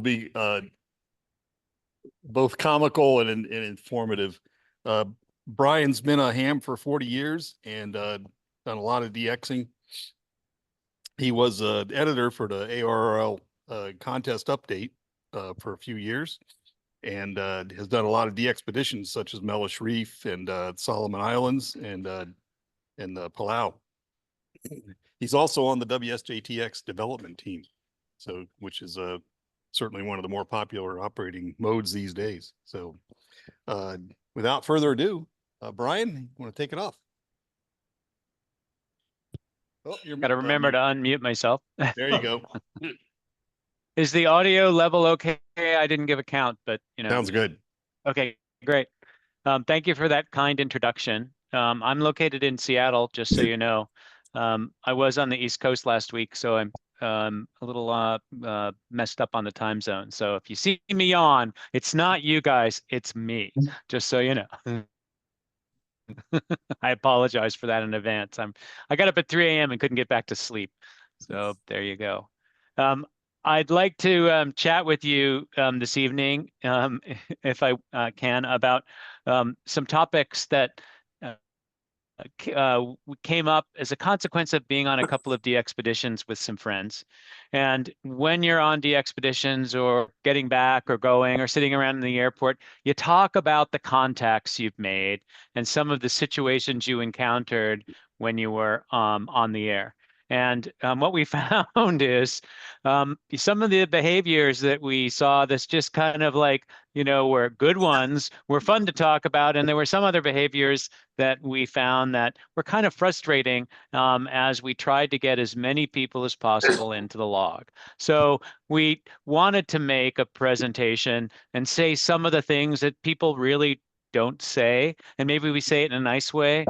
be both comical and informative. Brian's been a ham for 40 years and done a lot of DXing. He was an editor for the ARRL contest update for a few years, and has done a lot of expeditions such as Mellish Reef and Solomon Islands and Palau. He's also on the WSJTX development team, so which is certainly one of the more popular operating modes these days. So without further ado, Brian, you want to take it off? Oh, you're got to remember to unmute myself. There you go. Is the audio level okay? I didn't give a count, but you know. Sounds good. Okay, great. Thank you for that kind introduction. I'm located in Seattle, just so you know. I was on the East Coast last week, so I'm a little messed up on the time zone. So if you see me on, it's not you guys, it's me, just so you know. I apologize for that in advance. I got up at 3 a.m. and couldn't get back to sleep. So there you go. I'd like to chat with you this evening, if I can, about some topics that came up as a consequence of being on a couple of expeditions with some friends. And when you're on expeditions or getting back or going or sitting around in the airport, you talk about the contacts you've made and some of the situations you encountered when you were on the air. And what we found is some of the behaviors that we saw that's just kind of like, you know, were good ones, were fun to talk about. And there were some other behaviors that we found that were kind of frustrating as we tried to get as many people as possible into the log. So we wanted to make a presentation and say some of the things that people really don't say. And maybe we say it in a nice way.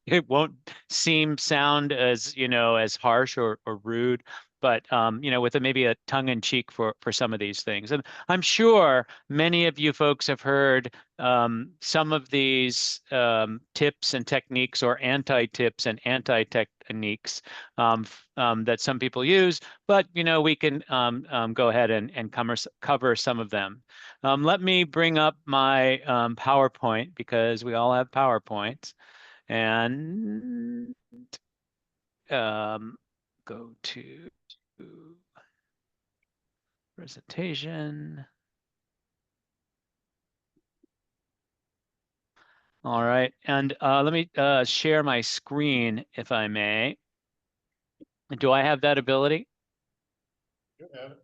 It won't sound as, you know, as harsh or rude, but, you know, with maybe a tongue in cheek for some of these things. And I'm sure many of you folks have heard some of these tips and techniques or anti-tips and anti-techniques that some people use, but, you know, we can go ahead and cover some of them. Let me bring up my PowerPoint, because we all have PowerPoints. And go to presentation. All right, and let me share my screen, if I may. Do I have that ability? You have it.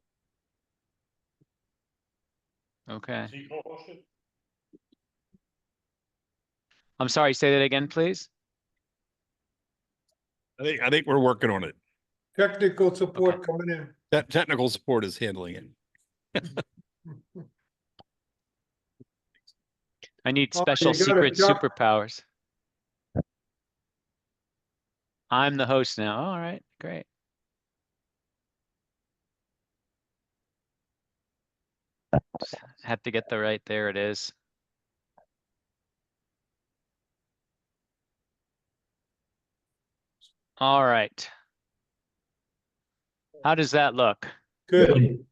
Okay. I'm sorry, say that again, please. I think we're working on it. Technical support coming in. That technical support is handling it. I need special secret superpowers. I'm the host now. All right, great. Have to get the right, there it is. All right. How does that look? Good.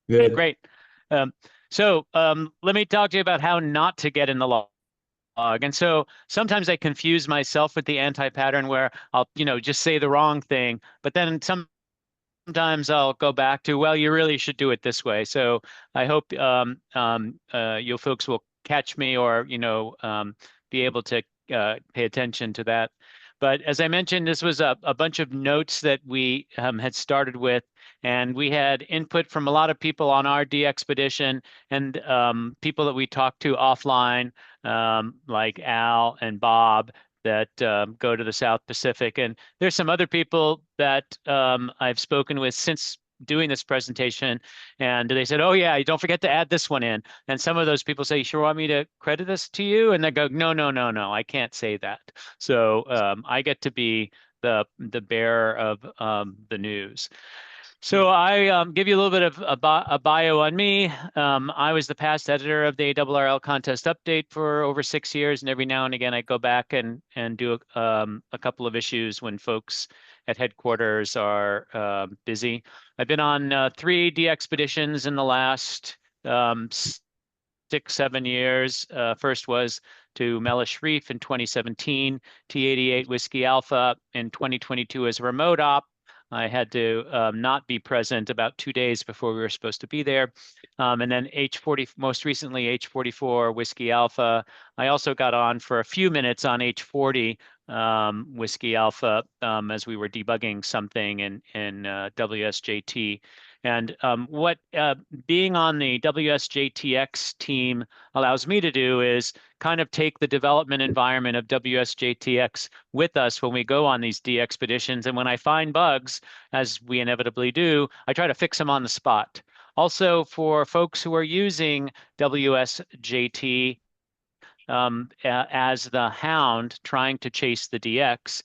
Good. Great. So let me talk to you about how not to get in the log. And so sometimes I confuse myself with the anti-pattern where I'll, you know, just say the wrong thing, but then sometimes I'll go back to, well, you really should do it this way. So I hope you folks will catch me, or, you know, be able to pay attention to that. But as I mentioned, this was a bunch of notes that we had started with, and we had input from a lot of people on our expedition and people that we talked to offline, like Al and Bob, that go to the South Pacific. And there's some other people that I've spoken with since doing this presentation, and they said, oh yeah, don't forget to add this one in. And some of those people say, you sure want me to credit this to you? And they go, no, I can't say that. So I get to be the bearer of the news. So I give you a little bit of a bio on me. I was the past editor of the ARRL contest update for over 6 years, and every now and again I go back and do a couple of issues when folks at headquarters are busy. I've been on 3 DXpeditions in the last 6-7 years. First was to Mellish Reef in 2017, T88 Whiskey Alpha in 2022 as a remote op. I had to not be present about 2 days before we were supposed to be there. And then H40, most recently H44 Whiskey Alpha. I also got on for a few minutes on H40 Whiskey Alpha as we were debugging something in WSJT. And what being on the WSJTX team allows me to do is kind of take the development environment of WSJTX with us when we go on these DXpeditions. And when I find bugs, as we inevitably do, I try to fix them on the spot. Also, for folks who are using WSJT as the hound trying to chase the DX,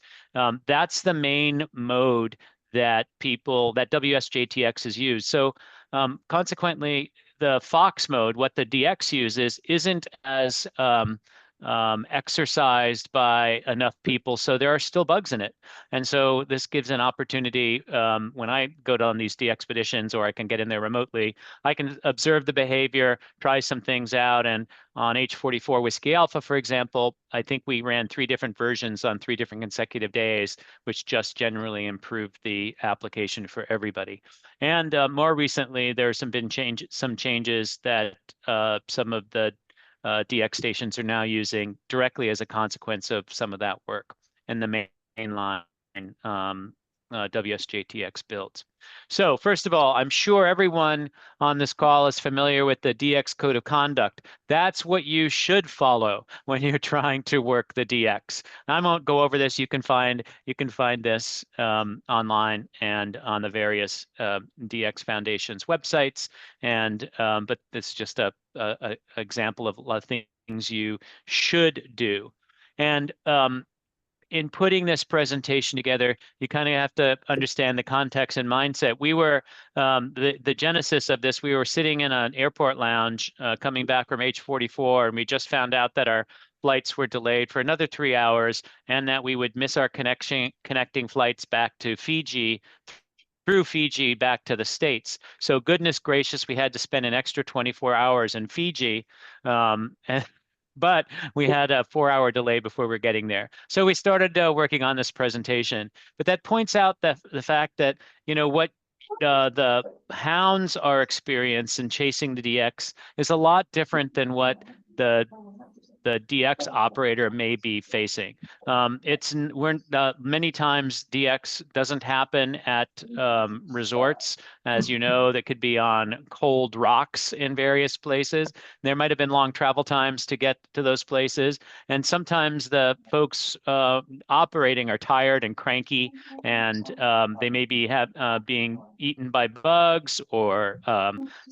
that's the main mode that WSJTX is used. So consequently, the Fox mode, what the DX uses, isn't as exercised by enough people. So there are still bugs in it. And so this gives an opportunity when I go on these DXpeditions, or I can get in there remotely, I can observe the behavior, try some things out. And on H44 Whiskey Alpha, for example, I think we ran 3 different versions on 3 different consecutive days, which just generally improved the application for everybody. And more recently, there's been some changes that some of the DX stations are now using directly as a consequence of some of that work and the mainline WSJTX builds. So first of all, I'm sure everyone on this call is familiar with the DX code of conduct. That's what you should follow when you're trying to work the DX. I won't go over this. You can find this online and on the various DX Foundation's websites. And but it's just a example of a lot of things you should do. And in putting this presentation together, you kind of have to understand the context and mindset. We were, the genesis of this, we were sitting in an airport lounge coming back from H44, and we just found out that our flights were delayed for another 3 hours and that we would miss our connecting flights back to Fiji, through Fiji back to the States. So goodness gracious, we had to spend an extra 24 hours in Fiji. But we had a 4-hour delay before we were getting there. So we started working on this presentation. But that points out that the fact that, what the hounds are experiencing in chasing the DX is a lot different than what the DX operator may be facing. Many times DX doesn't happen at resorts, as you know, that could be on cold rocks in various places. There might have been long travel times to get to those places. And sometimes the folks operating are tired and cranky, and they may be being eaten by bugs or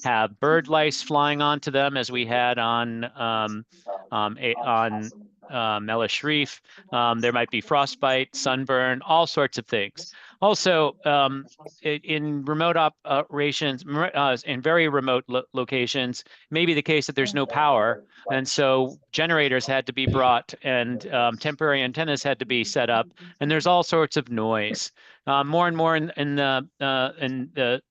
have bird lice flying onto them, as we had on Mellish Reef. There might be frostbite, sunburn, all sorts of things. Also, in remote operations, in very remote locations, may be the case that there's no power. And so generators had to be brought, and temporary antennas had to be set up. And there's all sorts of noise. More and more in the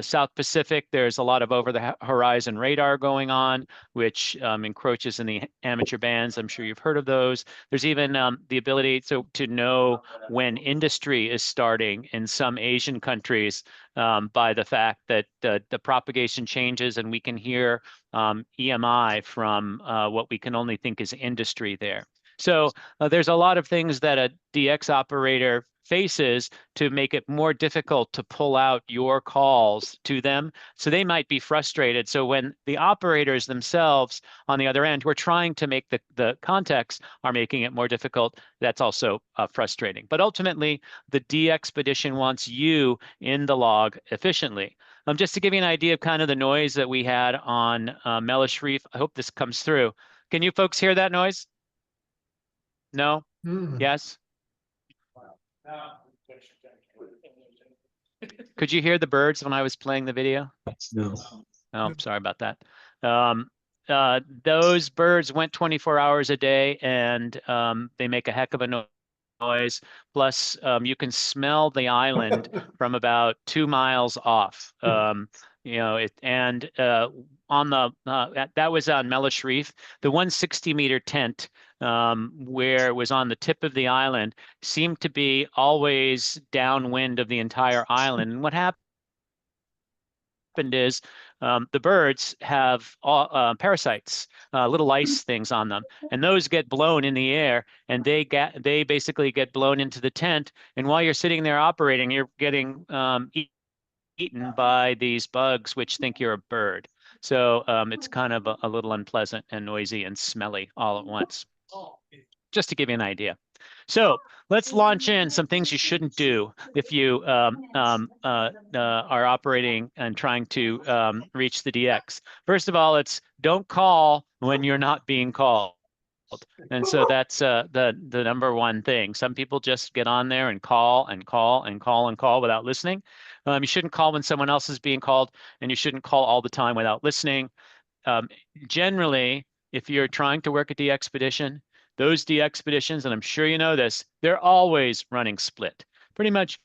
South Pacific, there's a lot of over-the-horizon radar going on, which encroaches in the amateur bands. I'm sure you've heard of those. There's even the ability to know when industry is starting in some Asian countries by the fact that the propagation changes, and we can hear EMI from what we can only think is industry there. So there's a lot of things that a DX operator faces to make it more difficult to pull out your calls to them. So they might be frustrated. So when the operators themselves on the other end, who are trying to make the context, are making it more difficult, that's also frustrating. But ultimately, the DXpedition wants you in the log efficiently. Just to give you an idea of kind of the noise that we had on Mellish Reef, I hope this comes through. Can you folks hear that noise? No? Yes? Could you hear the birds when I was playing the video? No. Oh, sorry about that. Those birds went 24 hours a day, and they make a heck of a noise. Plus, you can smell the island from about 2 miles off. On the that was on Mellish Reef, the 160-meter tent where it was on the tip of the island seemed to be always downwind of the entire island. And what happened is the birds have parasites, little ice things on them, and those get blown in the air, and they basically get blown into the tent. And while you're sitting there operating, you're getting eaten by these bugs, which think you're a bird. So it's kind of a little unpleasant and noisy and smelly all at once. Just to give you an idea. So let's launch in some things you shouldn't do if you are operating and trying to reach the DX. First of all, it's don't call when you're not being called. And so that's the number one thing. Some people just get on there and call and call and call and call without listening. You shouldn't call when someone else is being called, and you shouldn't call all the time without listening. Generally, if you're trying to work a DXpedition, those DXpeditions, and I'm sure you know this, they're always running split. Pretty much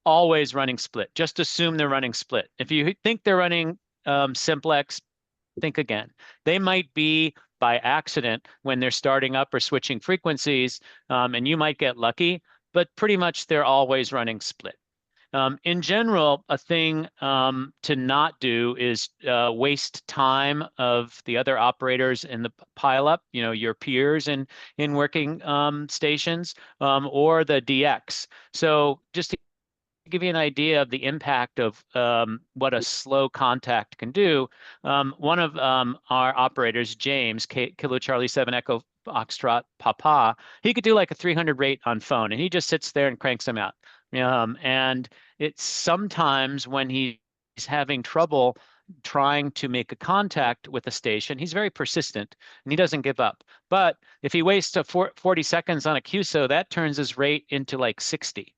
always running split. Just assume they're running split. If you think they're running simplex, think again. They might be by accident when they're starting up or switching frequencies, and you might get lucky, but pretty much they're always running split. In general, a thing to not do is waste time of the other operators in the pileup, your peers in working stations, or the DX. So just to give you an idea of the impact of what a slow contact can do, one of our operators, James, Kilo Charlie 7 Echo Foxtrot Papa, he could do like a 300 rate on phone, and he just sits there and cranks them out. And it's sometimes when he's having trouble trying to make a contact with a station, he's very persistent and he doesn't give up. But if he wastes 40 seconds on a QSO, that turns his rate into like 60.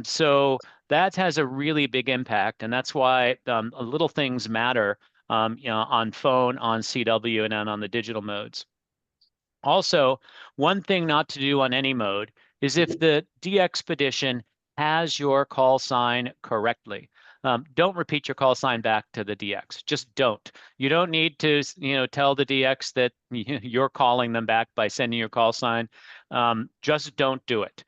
So that has a really big impact. And that's why little things matter, on phone, on CW, and on the digital modes. Also, one thing not to do on any mode is if the DXpedition has your call sign correctly. Don't repeat your call sign back to the DX. Just don't. You don't need to, tell the DX that you're calling them back by sending your call sign. Just don't do it.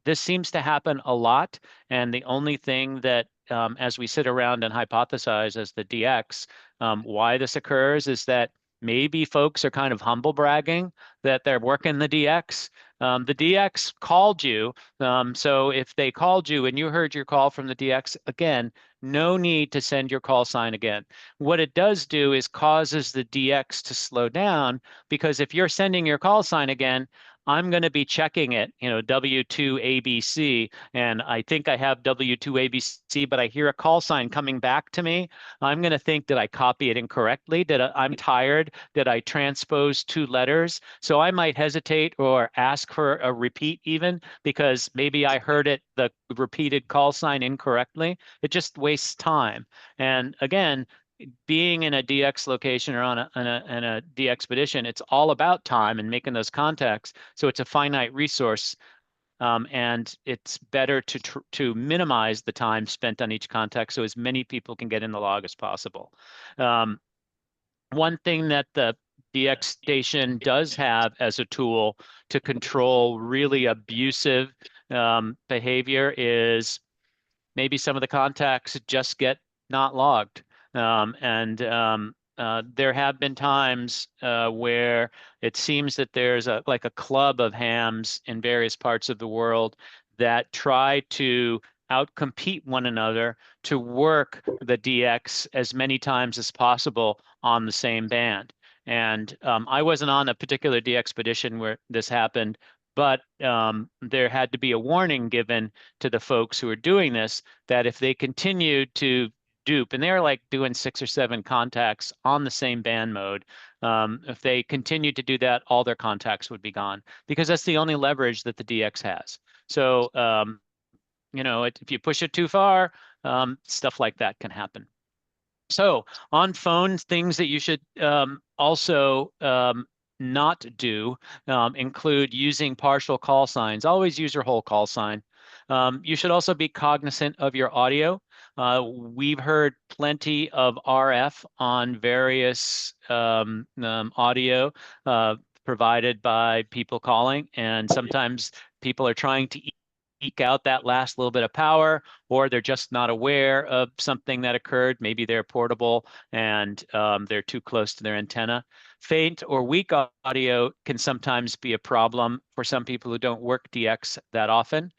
This seems to happen a lot. And the only thing that, as we sit around and hypothesize as the DX, why this occurs is that maybe folks are kind of humble bragging that they're working the DX. The DX called you. So if they called you and you heard your call from the DX, again, no need to send your call sign again. What it does do is causes the DX to slow down, because if you're sending your call sign again, I'm going to be checking it, W2ABC, and I think I have W2ABC, but I hear a call sign coming back to me. I'm going to think, did I copy it incorrectly? I'm tired? Did I transpose 2 letters? So I might hesitate or ask for a repeat even, because maybe I heard the repeated call sign incorrectly. It just wastes time. And again, being in a DX location or on a DXpedition, it's all about time and making those contacts. So it's a finite resource, and it's better to minimize the time spent on each contact so as many people can get in the log as possible. One thing that the DX station does have as a tool to control really abusive behavior is maybe some of the contacts just get not logged. There have been times where it seems that there's like a club of hams in various parts of the world that try to outcompete one another to work the DX as many times as possible on the same band. And I wasn't on a particular DXpedition where this happened, but there had to be a warning given to the folks who are doing this that if they continued to dupe, and they're like doing 6 or 7 contacts on the same band mode, if they continued to do that, all their contacts would be gone, because that's the only leverage that the DX has. So, if you push it too far, stuff like that can happen. So on phones, things that you should also not do include using partial call signs. Always use your whole call sign. You should also be cognizant of your audio. We've heard plenty of RF on various audio provided by people calling, and sometimes people are trying to eke out that last little bit of power, or they're just not aware of something that occurred. Maybe they're portable and they're too close to their antenna. Faint or weak audio can sometimes be a problem for some people who don't work DX that often.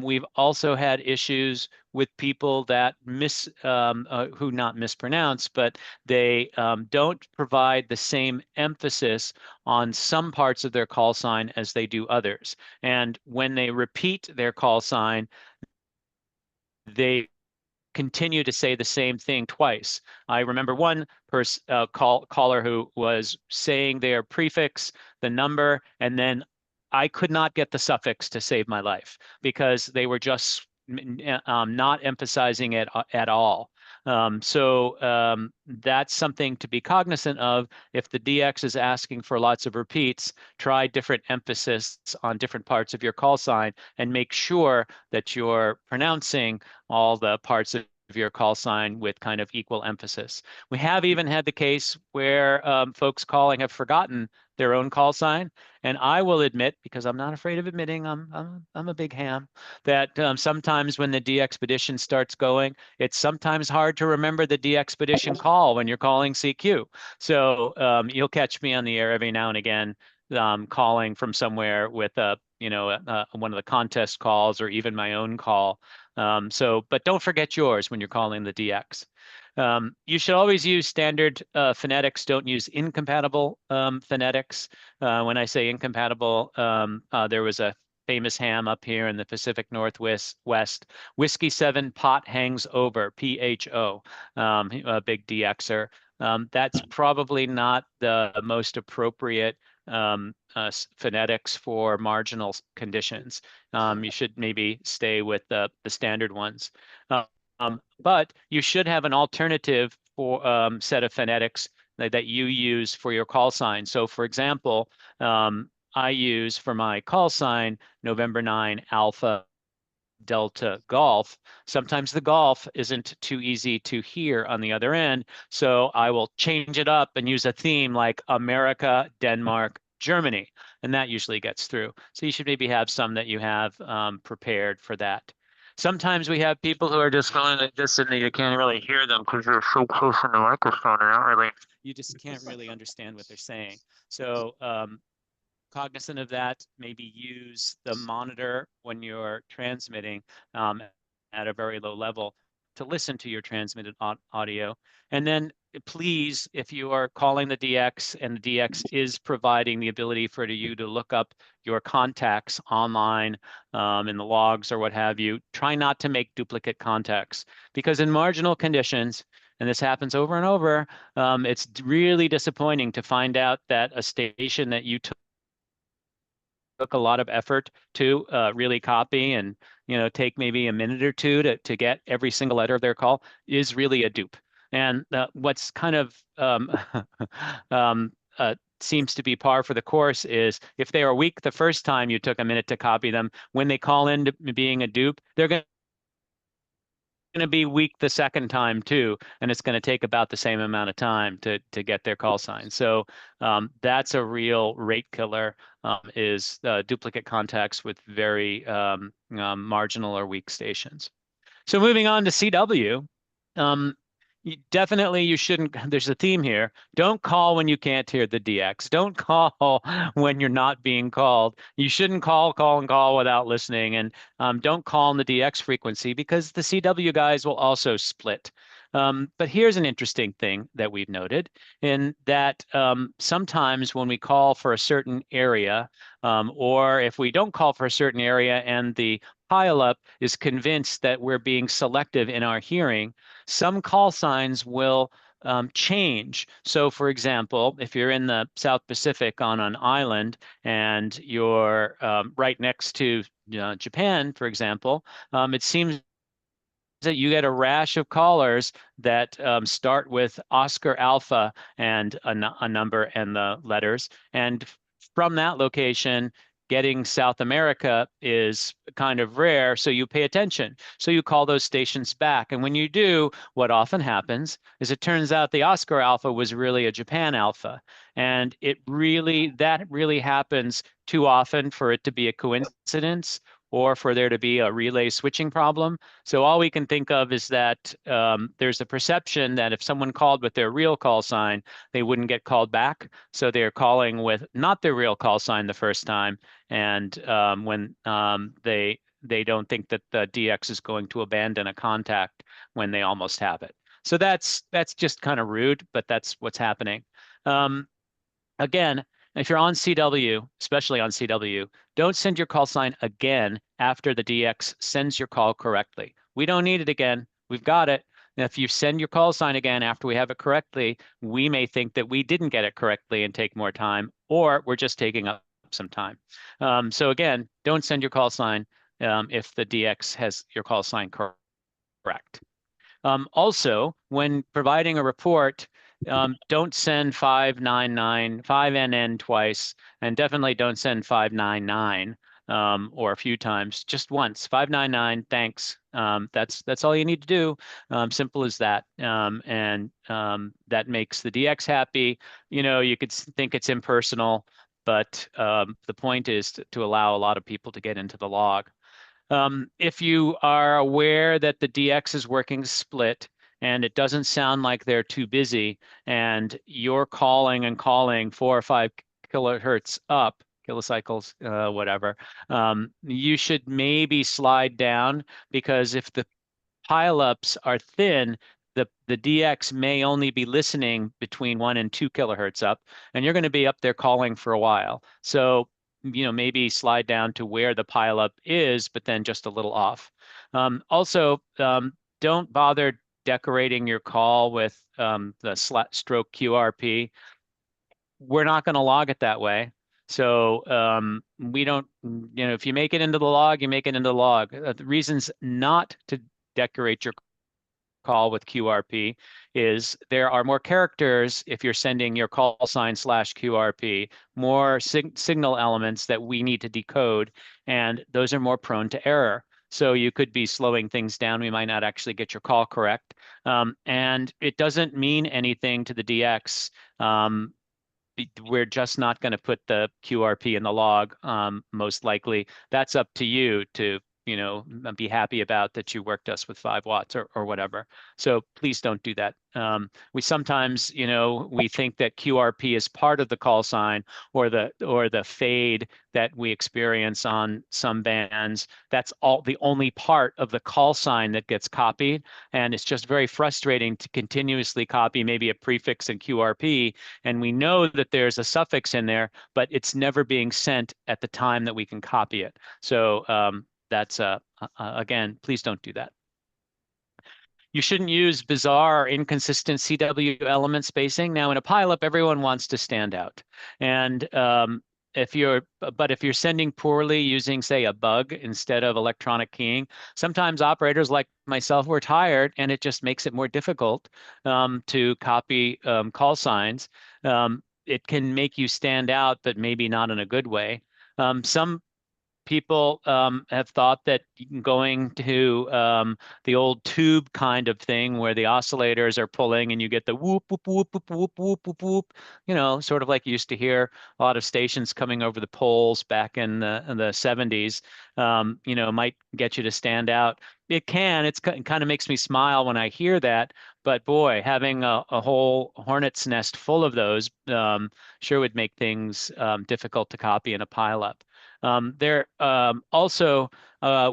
We've also had issues with people that who not mispronounce, but they don't provide the same emphasis on some parts of their call sign as they do others. And when they repeat their call sign, they continue to say the same thing twice. I remember one caller who was saying their prefix, the number, and then I could not get the suffix to save my life because they were just not emphasizing it at all. That's something to be cognizant of. If the DX is asking for lots of repeats, try different emphasis on different parts of your call sign and make sure that you're pronouncing all the parts of your call sign with kind of equal emphasis. We have even had the case where folks calling have forgotten their own call sign. And I will admit, because I'm not afraid of admitting I'm a big ham, that sometimes when the DXpedition starts going, it's sometimes hard to remember the DXpedition call when you're calling CQ. So you'll catch me on the air every now and again calling from somewhere with one of the contest calls or even my own call. But don't forget yours when you're calling the DX. You should always use standard phonetics. Don't use incompatible phonetics. When I say incompatible, there was a famous ham up here in the Pacific Northwest. Whiskey 7 pot hangs over, PHO, a big DXer. That's probably not the most appropriate phonetics for marginal conditions. You should maybe stay with the standard ones. But you should have an alternative for set of phonetics that you use for your call sign. So for example, I use for my call sign November 9 Alpha Delta Golf. Sometimes the golf isn't too easy to hear on the other end. So I will change it up and use a theme like America, Denmark, Germany. And that usually gets through. So you should maybe have some that you have prepared for that. Sometimes we have people who are just going like this and you can't really hear them because they're so close to the microphone and not really, you just can't really understand what they're saying. So cognizant of that, maybe use the monitor when you're transmitting at a very low level to listen to your transmitted audio. And then please, if you are calling the DX and the DX is providing the ability for you to look up your contacts online in the logs or what have you, try not to make duplicate contacts because in marginal conditions, and this happens over and over, it's really disappointing to find out that a station that you took a lot of effort to really copy and take maybe a minute or two to get every single letter of their call is really a dupe. And what's kind of seems to be par for the course is if they are weak the first time you took a minute to copy them, when they call in to being a dupe, they're going to be weak the second time too, and it's going to take about the same amount of time to get their call sign. So that's a real rate killer, is duplicate contacts with very marginal or weak stations. So moving on to CW, definitely you shouldn't, there's a theme here. Don't call when you can't hear the DX. Don't call when you're not being called. You shouldn't call without listening. And don't call in the DX frequency because the CW guys will also split. But here's an interesting thing that we've noted in that sometimes when we call for a certain area, or if we don't call for a certain area and the pileup is convinced that we're being selective in our hearing, some call signs will change. So for example, if you're in the South Pacific on an island and you're right next to Japan, for example, it seems that you get a rash of callers that start with Oscar Alpha and a number and the letters. And from that location, getting South America is kind of rare, so you pay attention. So you call those stations back. And when you do, what often happens is it turns out the Oscar Alpha was really a Japan Alpha. And that really happens too often for it to be a coincidence or for there to be a relay switching problem. So all we can think of is that there's a perception that if someone called with their real call sign, they wouldn't get called back. So they're calling with not their real call sign the first time. And when they don't think that the DX is going to abandon a contact when they almost have it. So that's just kind of rude, but that's what's happening. Again, if you're on CW, especially on CW, don't send your call sign again after the DX sends your call correctly. We don't need it again. We've got it. And if you send your call sign again after we have it correctly, we may think that we didn't get it correctly and take more time, or we're just taking up some time. So again, don't send your call sign if the DX has your call sign correct. Also, when providing a report, don't send 5NN twice, and definitely don't send 599 or a few times, just once. 599, thanks. That's all you need to do. Simple as that. And that makes the DX happy. You know, you could think it's impersonal, but the point is to allow a lot of people to get into the log. If you are aware that the DX is working split and it doesn't sound like they're too busy and you're calling and calling 4 or 5 kilohertz up, kilocycles, whatever, you should maybe slide down, because if the pileups are thin, the DX may only be listening between 1 and 2 kilohertz up, and you're going to be up there calling for a while. So maybe slide down to where the pileup is, but then just a little off. Also, don't bother decorating your call with the stroke QRP. We're not going to log it that way. So we don't, if you make it into the log, you make it into the log. The reasons not to decorate your call with QRP is there are more characters if you're sending your call sign /QRP, more signal elements that we need to decode, and those are more prone to error. So you could be slowing things down. We might not actually get your call correct. And it doesn't mean anything to the DX. We're just not going to put the QRP in the log, most likely. That's up to you to be happy about that you worked us with 5 watts or whatever. So please don't do that. We sometimes, we think that QRP is part of the call sign or the fade that we experience on some bands. That's the only part of the call sign that gets copied. And it's just very frustrating to continuously copy maybe a prefix in QRP. And we know that there's a suffix in there, but it's never being sent at the time that we can copy it. So that's again, please don't do that. You shouldn't use bizarre or inconsistent CW element spacing. Now, in a pileup, everyone wants to stand out, and if you're sending poorly using, say, a bug instead of electronic keying, sometimes operators like myself were tired, and it just makes it more difficult to copy call signs. It can make you stand out, but maybe not in a good way. Some people have thought that going to the old tube kind of thing where the oscillators are pulling and you get the whoop, whoop, whoop, whoop, whoop, whoop, whoop, whoop, sort of like you used to hear a lot of stations coming over the poles back in the 70s, might get you to stand out. It kind of makes me smile when I hear that. But boy, having a whole hornet's nest full of those sure would make things difficult to copy in a pileup. Also,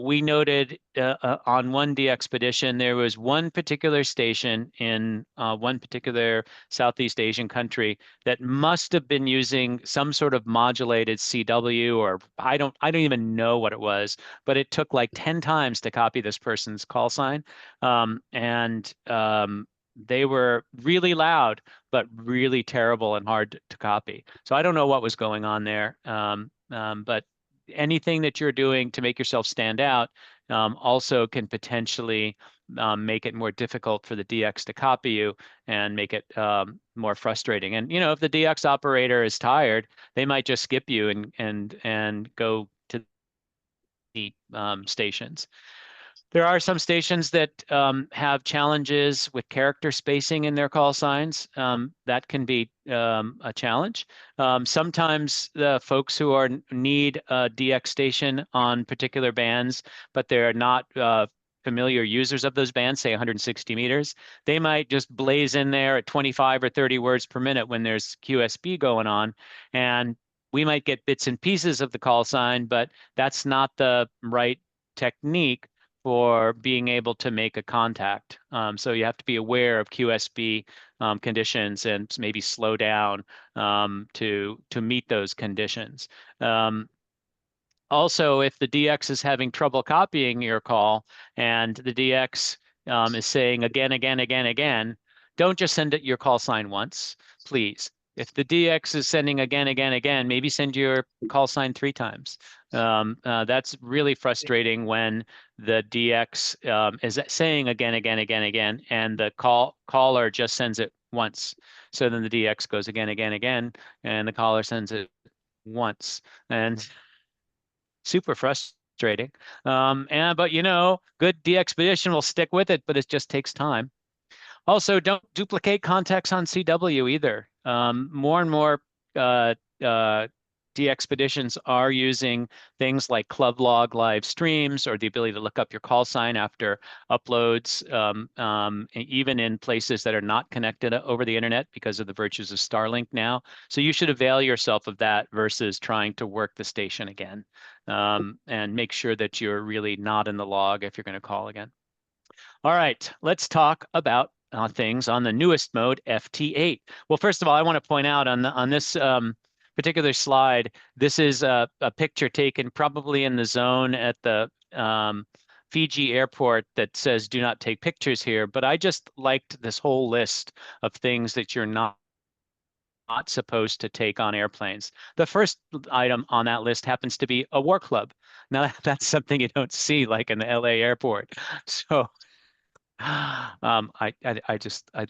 we noted on one DXpedition, there was one particular station in one particular Southeast Asian country that must have been using some sort of modulated CW, or I don't even know what it was, but it took like 10 times to copy this person's call sign. They were really loud, but really terrible and hard to copy. So I don't know what was going on there. But anything that you're doing to make yourself stand out also can potentially make it more difficult for the DX to copy you and make it more frustrating. And if the DX operator is tired, they might just skip you and go to the stations. There are some stations that have challenges with character spacing in their call signs. That can be a challenge. Sometimes the folks who need a DX station on particular bands, but they're not familiar users of those bands, say 160 meters, they might just blaze in there at 25 or 30 words per minute when there's QSB going on. And we might get bits and pieces of the call sign, but that's not the right technique for being able to make a contact. So you have to be aware of QSB conditions and maybe slow down to meet those conditions. Also, if the DX is having trouble copying your call and the DX is saying again, again, again, again, don't just send it your call sign once, please. If the DX is sending again, again, again, maybe send your call sign 3 times. That's really frustrating when the DX is saying again, again, again, again, and the caller just sends it once. So then the DX goes again, again, again, and the caller sends it once. And super frustrating. But good DXpedition will stick with it, but it just takes time. Also, don't duplicate contacts on CW either. More and more DXpeditions are using things like club log live streams or the ability to look up your call sign after uploads, even in places that are not connected over the internet because of the virtues of Starlink now. So you should avail yourself of that versus trying to work the station again, and make sure that you're really not in the log if you're going to call again. All right, let's talk about things on the newest mode, FT8. Well, first of all, I want to point out on this particular slide, this is a picture taken probably in the zone at the Fiji airport that says do not take pictures here, but I just liked this whole list of things that you're not supposed to take on airplanes. The first item on that list happens to be a war club. Now, that's something you don't see like in the LA airport. So I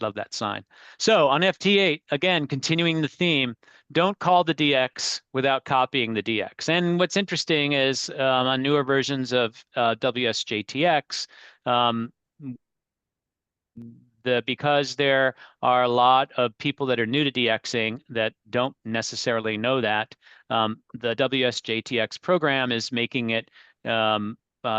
love that sign. So on FT8, again, continuing the theme, don't call the DX without copying the DX. And what's interesting is on newer versions of WSJTX, because there are a lot of people that are new to DXing that don't necessarily know that, the WSJTX program is making it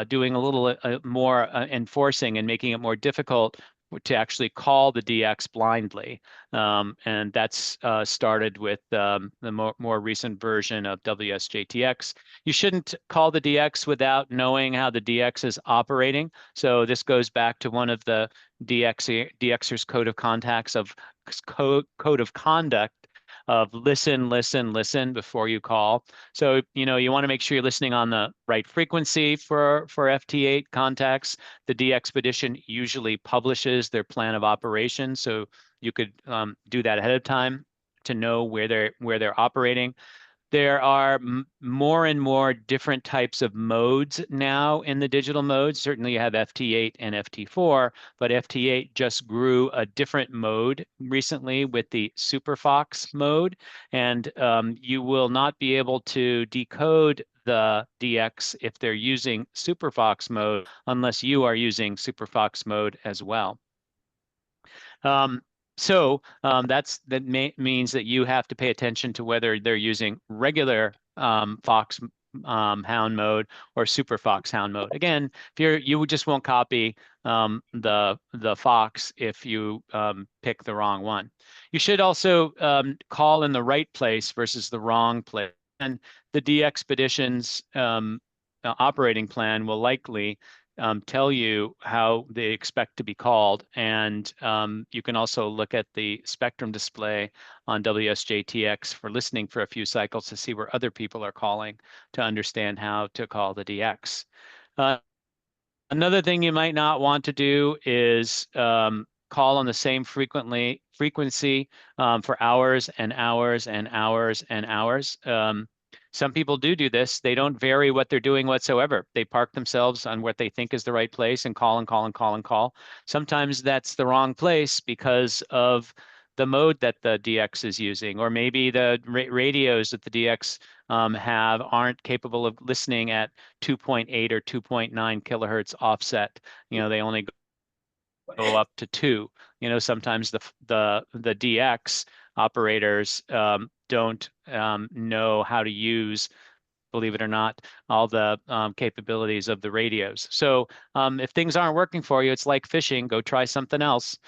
doing a little more enforcing and making it more difficult to actually call the DX blindly. And that's started with the more recent version of WSJTX. You shouldn't call the DX without knowing how the DX is operating. So this goes back to one of the DXer's code of conduct of listen, listen, listen before you call. So, you want to make sure you're listening on the right frequency for FT8 contacts. The DXpedition usually publishes their plan of operation, so you could do that ahead of time to know where they're operating. There are more and more different types of modes now in the digital modes. Certainly you have FT8 and FT4, but FT8 just grew a different mode recently with the SuperFox mode. And you will not be able to decode the DX if they're using SuperFox mode unless you are using SuperFox mode as well. So that means that you have to pay attention to whether they're using regular Fox hound mode or Super Fox hound mode. Again, if you just won't copy the Fox if you pick the wrong one. You should also call in the right place versus the wrong place. And the DXpedition's operating plan will likely tell you how they expect to be called. And you can also look at the spectrum display on WSJTX for listening for a few cycles to see where other people are calling to understand how to call the DX. Another thing you might not want to do is call on the same frequency for hours and hours and hours and hours. some people do this. They don't vary what they're doing whatsoever. They park themselves on what they think is the right place and call and call and call and call. Sometimes that's the wrong place because of the mode that the DX is using, or maybe the radios that the DX have aren't capable of listening at 2.8 or 2.9 kilohertz offset. They only go up to 2. Sometimes the DX operators don't know how to use, believe it or not, all the capabilities of the radios. So if things aren't working for you, it's like fishing. Go try something else.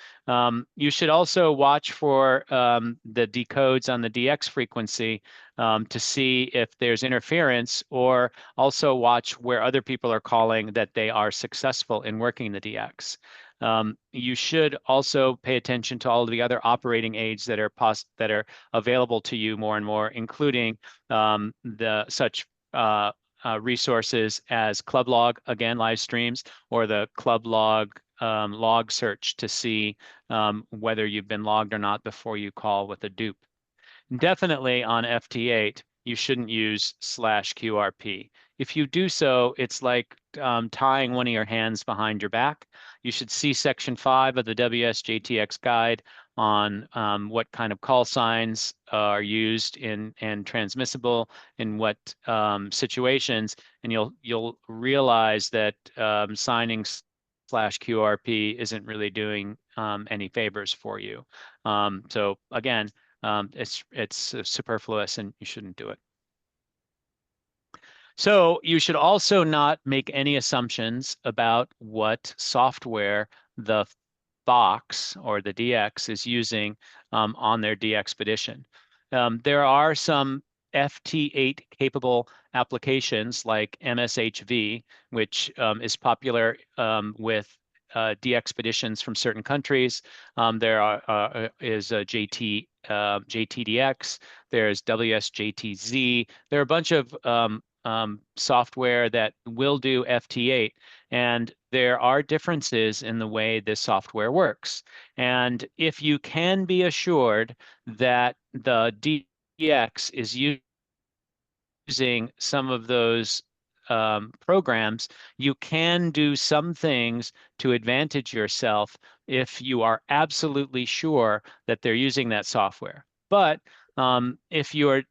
You should also watch for the decodes on the DX frequency to see if there's interference, or also watch where other people are calling that they are successful in working the DX. You should also pay attention to all of the other operating aids that are available to you more and more, including the such resources as Club Log, again, live streams, or the Club Log log search to see whether you've been logged or not before you call with a dupe. Definitely on FT8, you shouldn't use /QRP. If you do so, it's like tying one of your hands behind your back. You should see section 5 of the WSJTX guide on what kind of call signs are used and transmissible in what situations, and you'll realize that signing /QRP isn't really doing any favors for you. So again, it's superfluous and you shouldn't do it. So you should also not make any assumptions about what software the Fox or the DX is using on their DXpedition. There are some FT8 capable applications like MSHV, which is popular with DXpeditions from certain countries. There is JTDX, there's WSJTZ. There are a bunch of software that will do FT8, and there are differences in the way this software works. And if you can be assured that the DX is using some of those programs, you can do some things to advantage yourself if you are absolutely sure that they're using that software. But if you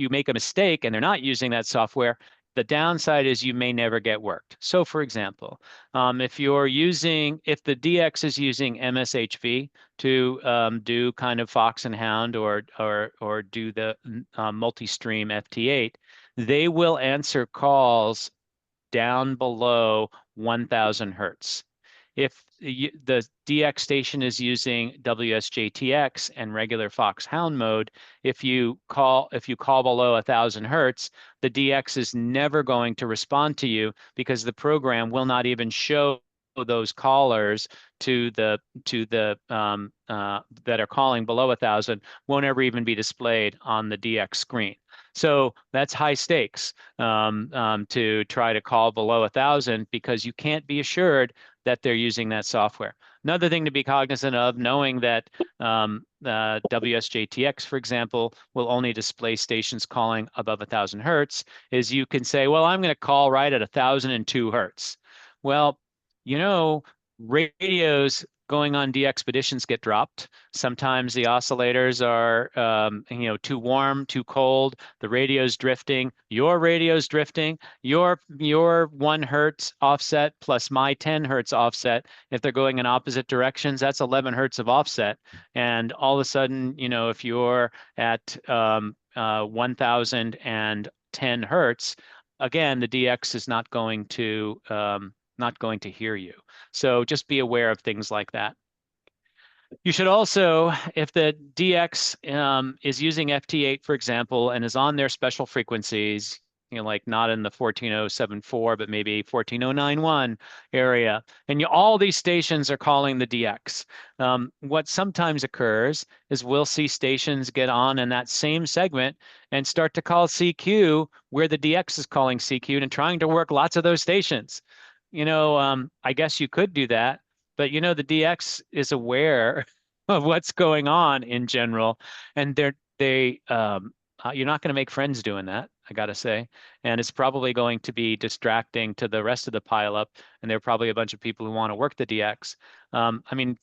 make a mistake and they're not using that software, the downside is you may never get worked. So for example, if the DX is using MSHV to do kind of Fox and Hound or do the multi-stream FT8, they will answer calls down below 1000 hertz. If the DX station is using WSJTX and regular Fox Hound mode, if you call below 1000 hertz, the DX is never going to respond to you because the program will not even show those callers to the that are calling below 1000, won't ever even be displayed on the DX screen. So that's high stakes to try to call below 1000 because you can't be assured that they're using that software. Another thing to be cognizant of, knowing that WSJTX, for example, will only display stations calling above 1000 hertz, is you can say, well, I'm going to call right at 1002 hertz. Well, radios going on DXpeditions get dropped. Sometimes the oscillators are, too warm, too cold. The radio's drifting. Your radio's drifting. Your 1 hertz offset plus my 10 hertz offset. If they're going in opposite directions, that's 11 hertz of offset. And all of a sudden, if you're at 1010 hertz, again, the DX is not going to hear you. So just be aware of things like that. You should also, if the DX is using FT8, for example, and is on their special frequencies, like not in the 14074, but maybe 14091 area, and all these stations are calling the DX. What sometimes occurs is we'll see stations get on in that same segment and start to call CQ where the DX is calling CQ and trying to work lots of those stations. I guess you could do that, but the DX is aware of what's going on in general, and you're not going to make friends doing that. I gotta say. And it's probably going to be distracting to the rest of the pileup. And there are probably a bunch of people who want to work the DX. I mean,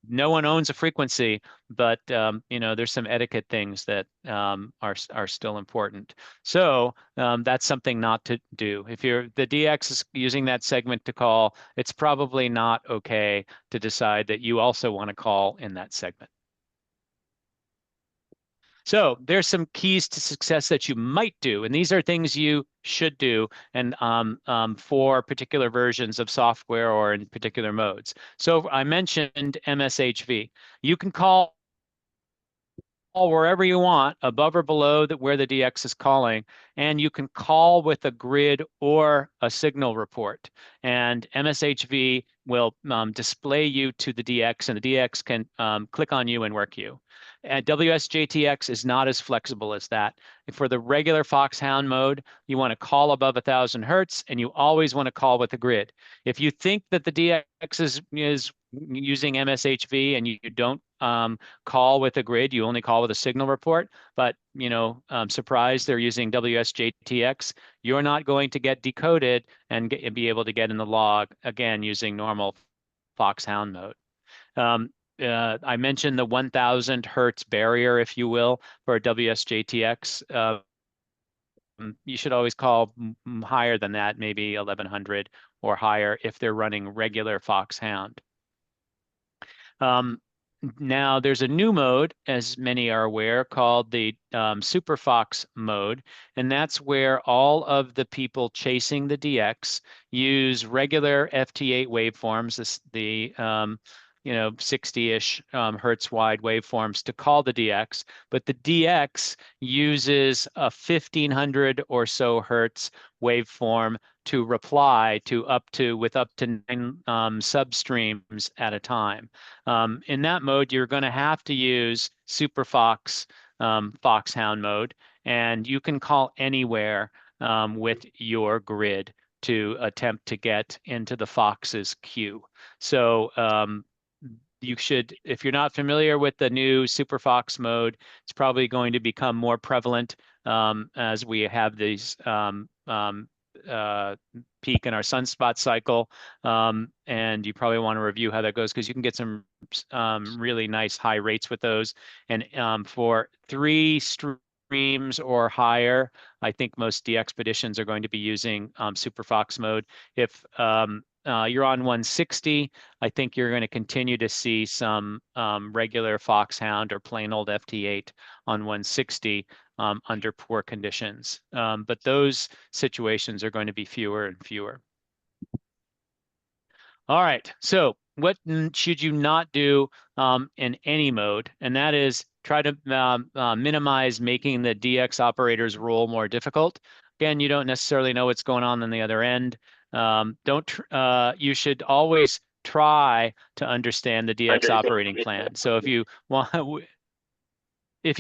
no one owns a frequency, but there's some etiquette things that are still important. So that's something not to do. If the DX is using that segment to call, it's probably not okay to decide that you also want to call in that segment. So there's some keys to success that you might do, and these are things you should do, and for particular versions of software or in particular modes. So I mentioned MSHV. You can call wherever you want, above or below where the DX is calling, and you can call with a grid or a signal report. And MSHV will display you to the DX, and the DX can click on you and work you. And WSJTX is not as flexible as that. For the regular Foxhound mode, you want to call above 1,000 hertz, and you always want to call with a grid. If you think that the DX is using MSHV and you don't call with a grid, you only call with a signal report, but surprised they're using WSJTX, you're not going to get decoded and be able to get in the log, again, using normal Foxhound mode. I mentioned the 1,000 hertz barrier, if you will, for WSJTX. You should always call higher than that, maybe 1,100 or higher if they're running regular Foxhound. Now, there's a new mode, as many are aware, called the Super Fox mode, and that's where all of the people chasing the DX use regular FT8 waveforms, the 60-ish hertz wide waveforms to call the DX, but the DX uses a 1,500 or so hertz waveform to reply with up to 9 substreams at a time. In that mode, you're going to have to use Super Fox Foxhound mode, and you can call anywhere with your grid to attempt to get into the Fox's queue. So you should, if you're not familiar with the new Super Fox mode, it's probably going to become more prevalent as we have these peak in our sunspot cycle. And you probably want to review how that goes because you can get some really nice high rates with those. And for 3 streams or higher, I think most DXpeditions are going to be using Super Fox mode. If you're on 160, I think you're going to continue to see some regular Foxhound or plain old FT8 on 160 under poor conditions. But those situations are going to be fewer and fewer. All right, so what should you not do in any mode? And that is try to minimize making the DX operator's role more difficult. Again, you don't necessarily know what's going on the other end. You should always try to understand the DX operating plan. So if you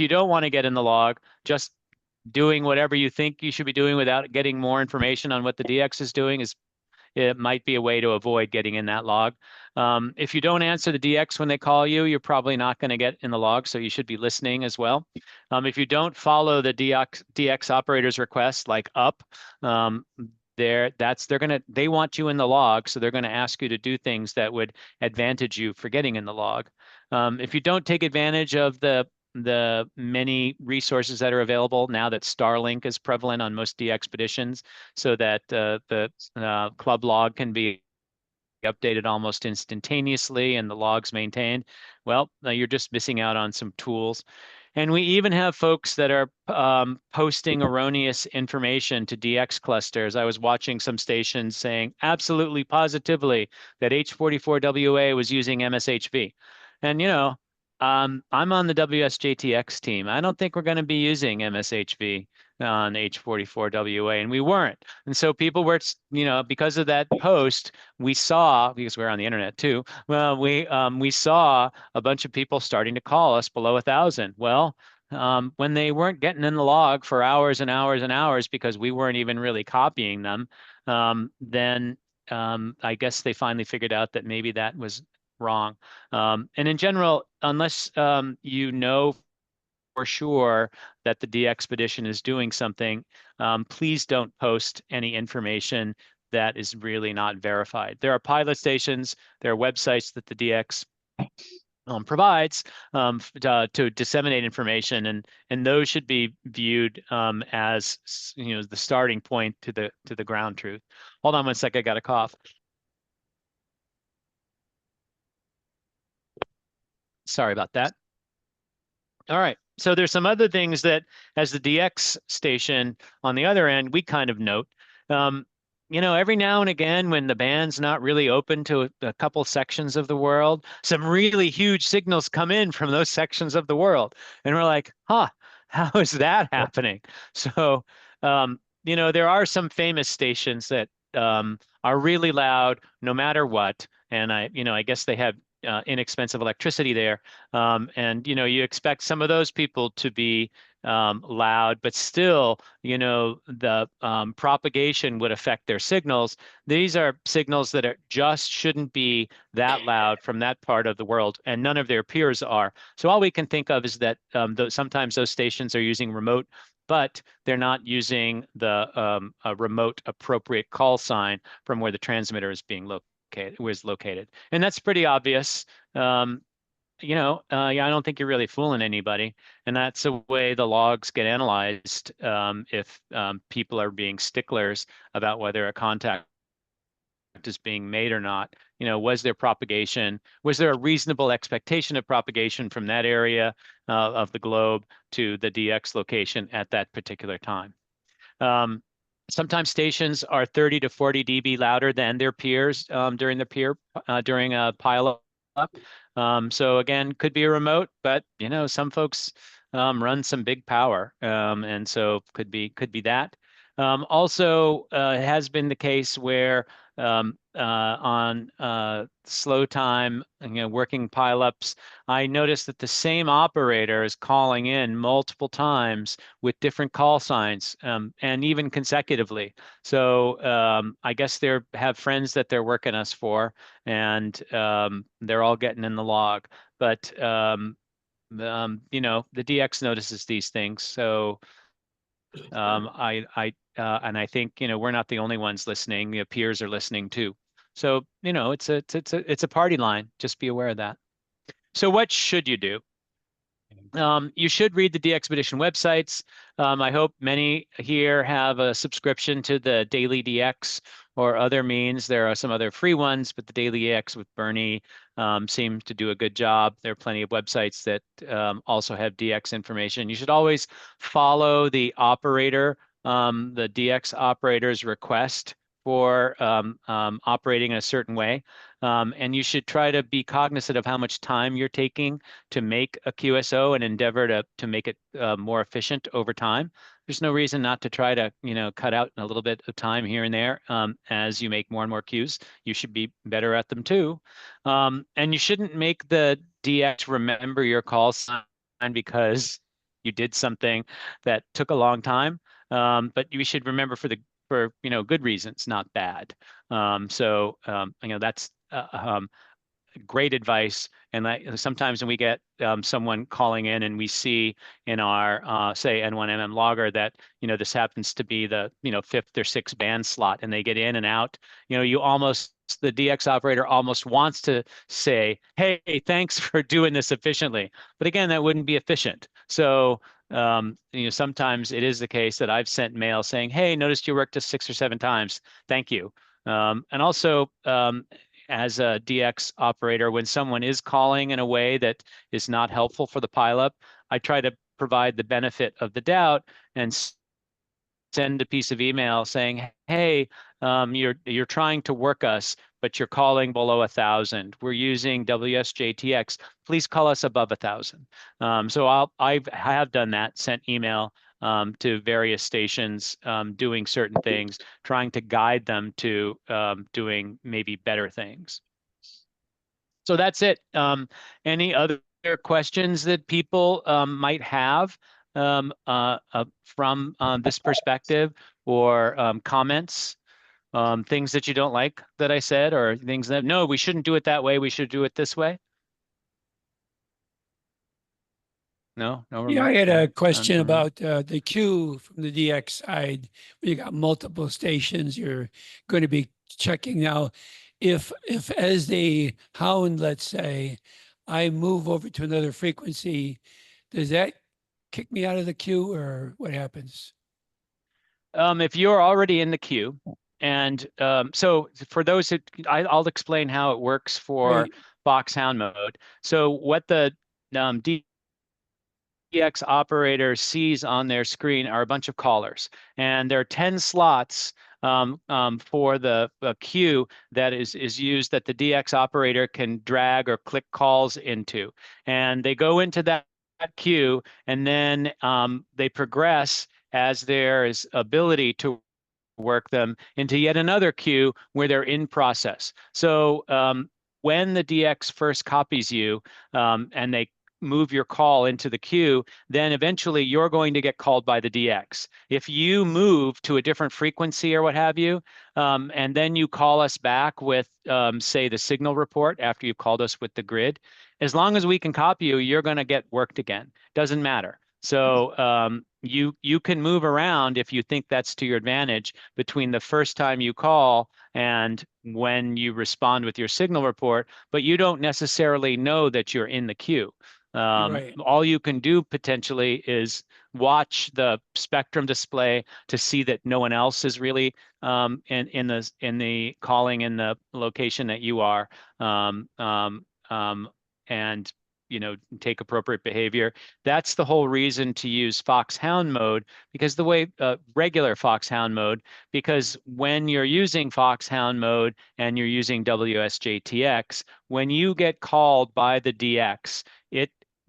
don't want to get in the log, just doing whatever you think you should be doing without getting more information on what the DX is doing it might be a way to avoid getting in that log. If you don't answer the DX when they call you, you're probably not going to get in the log, so you should be listening as well. If you don't follow the DX operator's request, like up, they want you in the log, so they're going to ask you to do things that would advantage you for getting in the log. If you don't take advantage of the many resources that are available now that Starlink is prevalent on most DXpeditions, so that the club log can be updated almost instantaneously and the logs maintained, well, you're just missing out on some tools. And we even have folks that are posting erroneous information to DX clusters. I was watching some stations saying absolutely positively that H44WA was using MSHV. And, I'm on the WSJTX team. I don't think we're going to be using MSHV on H44WA, and we weren't. And so people were, because of that post, we saw, because we're on the internet too, well, we saw a bunch of people starting to call us below 1,000. Well, when they weren't getting in the log for hours and hours and hours because we weren't even really copying them, then I guess they finally figured out that maybe that was wrong. And in general, unless you know sure that the D expedition is doing something, please don't post any information that is really not verified. There are pilot stations, there are websites that the DX provides to disseminate information, and those should be viewed as the starting point to the ground truth. Hold on one sec, I got a cough. Sorry about that. All right. So there's some other things that, as the DX station on the other end, we kind of note. Every now and again, when the band's not really open to a couple sections of the world, some really huge signals come in from those sections of the world. And we're like, huh, how is that happening? So, there are some famous stations that are really loud no matter what. And I guess they have inexpensive electricity there. And you expect some of those people to be loud, but still, the propagation would affect their signals. These are signals that just shouldn't be that loud from that part of the world, and none of their peers are. So all we can think of is that sometimes those stations are using remote, but they're not using the a remote appropriate call sign from where the transmitter is being located. And that's pretty obvious. I don't think you're really fooling anybody. And that's the way the logs get analyzed if people are being sticklers about whether a contact is being made or not. Was there propagation? Was there a reasonable expectation of propagation from that area of the globe to the DX location at that particular time? Sometimes stations are 30 to 40 dB louder than their peers during a pileup. So again, could be a remote, but some folks run some big power, and so could be that. Also, it has been the case where on slow time, working pileups, I noticed that the same operator is calling in multiple times with different call signs, and even consecutively. So I guess they have friends that they're working us for, and they're all getting in the log. But the DX notices these things, so I think we're not the only ones listening. The peers are listening too. So it's a party line. Just be aware of that. So what should you do? You should read the DXpedition websites. I hope many here have a subscription to the Daily DX or other means. There are some other free ones, but the Daily DX with Bernie seems to do a good job. There are plenty of websites that also have DX information. You should always follow the operator, the DX operator's request for operating in a certain way. And you should try to be cognizant of how much time you're taking to make a QSO and endeavor to make it more efficient over time. There's no reason not to try to cut out a little bit of time here and there as you make more and more queues. You should be better at them too. And you shouldn't make the DX remember your call sign because you did something that took a long time. But you should remember for good reasons, not bad. That's great advice. And sometimes when we get someone calling in and we see in our say N1MM logger that this happens to be the fifth or sixth band slot, and they get in and out, the DX operator almost wants to say, hey, thanks for doing this efficiently. But again, that wouldn't be efficient. So sometimes it is the case that I've sent mail saying, hey, noticed you worked us 6 or 7 times. Thank you. And also, as a DX operator, when someone is calling in a way that is not helpful for the pileup, I try to provide the benefit of the doubt and send a piece of email saying, hey, you're trying to work us, but you're calling below 1,000. We're using WSJTX. Please call us above 1,000. So I have done that, sent email to various stations doing certain things, trying to guide them to doing maybe better things. So that's it. Any other questions that people might have from this perspective, or comments, things that you don't like that I said, or things that, no, we shouldn't do it that way, we should do it this way? No, no Yeah, I remote. had No, a question no remote. about the queue from the DX side. You got multiple stations you're going to be checking now. If as the hound, let's say, I move over to another frequency, does that kick me out of the queue or what happens? If you're already in the queue, and so for those that I'll explain how it works for Right, Foxhound mode. So what the DX operator sees on their screen are a bunch of callers, and there are 10 slots for the queue that is used that the DX operator can drag or click calls into, and they go into that queue, and then they progress as there is ability to work them into yet another queue where they're in process. So when the DX first copies you and they move your call into the queue, then eventually you're going to get called by the DX. If you move to a different frequency or what have you, and then you call us back with, say, the signal report after you've called us with the grid, as long as we can copy you, you're going to get worked again. Doesn't matter. So you can move around if you think that's to your advantage between the first time you call and when you respond with your signal report, but you don't necessarily know that you're in the queue. right. All you can do potentially is watch the spectrum display to see that no one else is really in the calling in the location that you are, and take appropriate behavior. That's the whole reason to use Foxhound mode, because the way regular Foxhound mode, because when you're using Foxhound mode and you're using WSJTX, when you get called by the DX,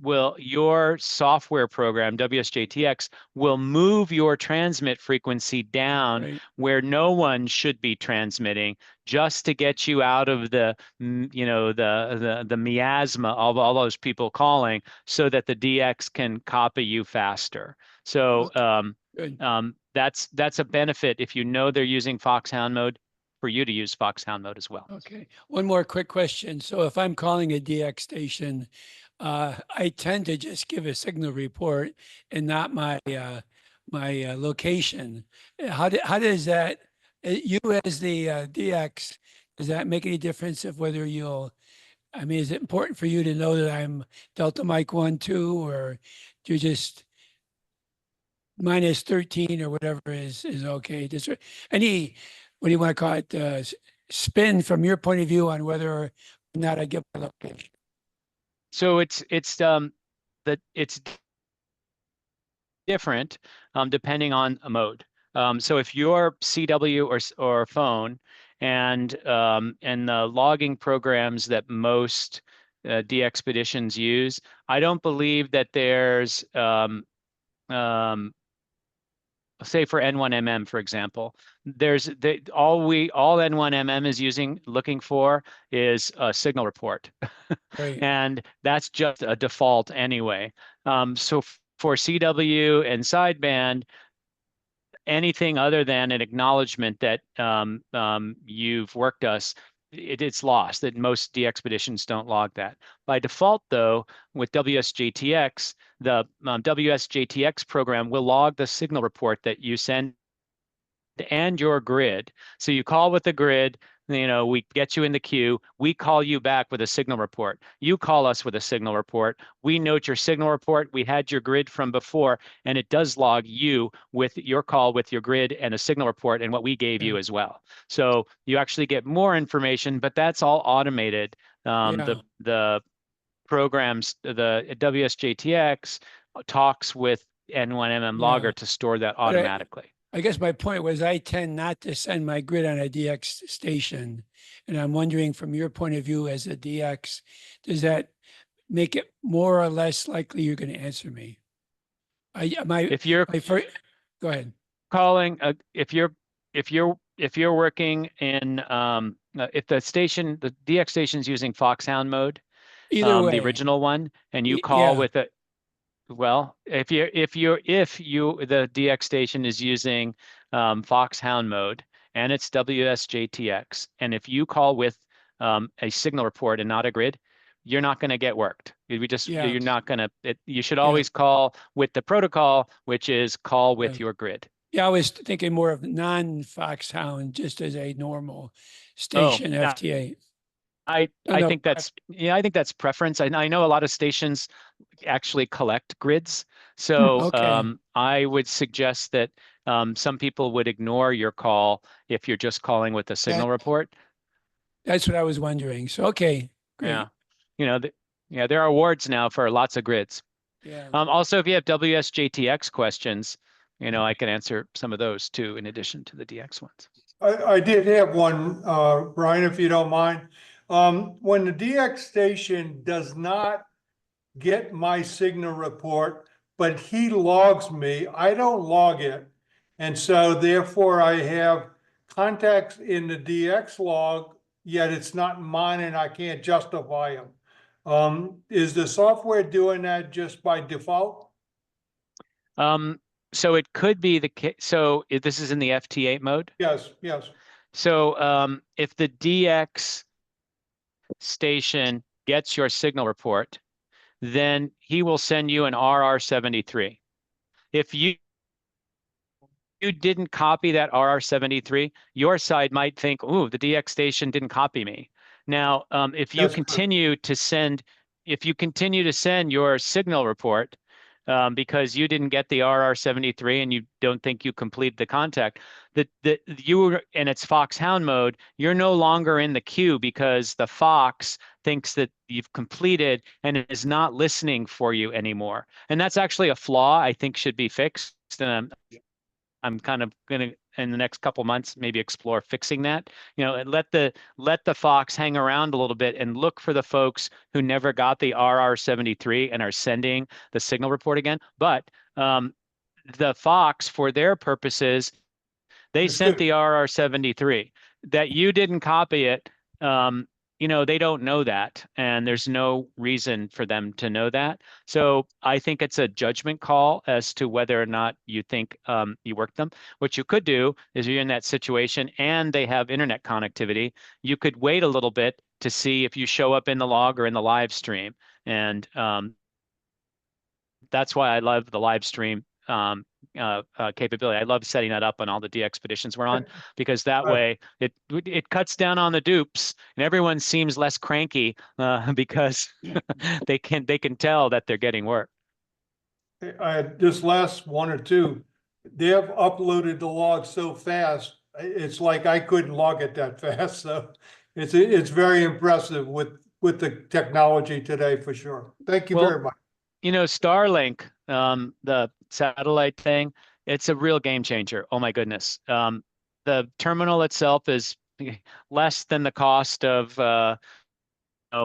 your software program, WSJTX, will move your transmit frequency down Right. where no one should be transmitting, just to get you out of the miasma of all those people calling, so that the DX can copy you faster. So Okay, good. that's a benefit if you know they're using Foxhound mode, for you to use Foxhound mode as well. Okay, one more quick question. So if I'm calling a DX station, I tend to just give a signal report and not my location. How does that, you as the DX, does that make any difference of whether you'll, I mean, is it important for you to know that I'm Delta Mike 1, 2, or do you just minus 13 or whatever is okay? Does there any, what do you want to call it, spin from your point of view on whether or not I give my location? So it's different depending on a mode. So if you're CW or phone, and the logging programs that most DXpeditions use, I don't believe that there's um, say for N1MM, for example, all N1MM is looking for is a signal report. Right, And that's just a default anyway. So for CW and sideband, anything other than an acknowledgement that you've worked us, it's lost. That most DXpeditions don't log that. By default, though, with WSJTX, the WSJTX program will log the signal report that you send and your grid. So you call with the grid, we get you in the queue. We call you back with a signal report. You call us with a signal report. We note your signal report. We had your grid from before, and it does log you with your call with your grid and a signal report and what we gave you yeah, as well. So you actually get more information, but that's all automated. yeah, The programs, the WSJTX talks with N1MM yeah. logger to store that But automatically. I guess my point was I tend not to send my grid on a DX station. And I'm wondering from your point of view as a DX, does that make it more or less likely you're going to answer me? If you're my first, go ahead. calling, if you're working in if the DX station's using Foxhound mode, Either the way, original one, and you call yeah, with it, well, if the DX station is using Foxhound mode and it's WSJTX, and if you call with a signal report and not a grid, you're not going to get worked. Yeah. You're not going to, you should Yeah. always call with the protocol, which is call with Right. your grid. Yeah, I was thinking more of non-Foxhound, just as a normal Oh, station yeah. FTA. I No, think that's, yeah, I think that's preference. I know a lot of stations actually collect grids. So okay. I would suggest that some people would ignore your call if you're just calling with a signal report. That's what I was wondering. So, okay, great. Yeah. You know, yeah, there are awards now for lots of grids. Yeah. Also, if you have WSJTX questions, you know, I can answer some of those too, in addition to the DX ones. I did have one, Brian, if you don't mind. When the DX station does not get my signal report, but he logs me, I don't log it. And so therefore I have contacts in the DX log, yet it's not mine and I can't justify them. Is the software doing that just by default? So it could be the case. So if this is in the FT8 mode. Yes, yes. So if the DX station gets your signal report, then he will send you an RR73. If you didn't copy that RR73, your side might think, "Ooh, the DX station didn't copy me." Now, if you That's correct. continue to send your signal report because you didn't get the RR73 and you don't think you completed the contact, and it's Foxhound mode, you're no longer in the queue because the Fox thinks that you've completed and is not listening for you anymore. And that's actually a flaw I think should be fixed. And I'm kind of going to, in the next couple months, maybe explore fixing that, you know, and let the Fox hang around a little bit and look for the folks who never got the RR73 and are sending the signal report again. But the Fox, for their purposes, they sent the RR73. That you didn't copy it, you know, they don't know that, and there's no reason for them to know that. So I think it's a judgment call as to whether or not you think you worked them. What you could do is you're in that situation and they have internet connectivity. You could wait a little bit to see if you show up in the log or in the live stream. And that's why I love the live stream capability. I love setting that up on all the DXpeditions we're on, because that way it cuts down on the dupes and everyone seems less cranky because they can tell that they're getting work. This last one or two, they have uploaded the log so fast, it's like I couldn't log it that fast. So it's very impressive with the technology today for sure. Thank you Well, very much. You know, Starlink, the satellite thing, it's a real game changer. Oh my goodness. The terminal itself is less than the cost of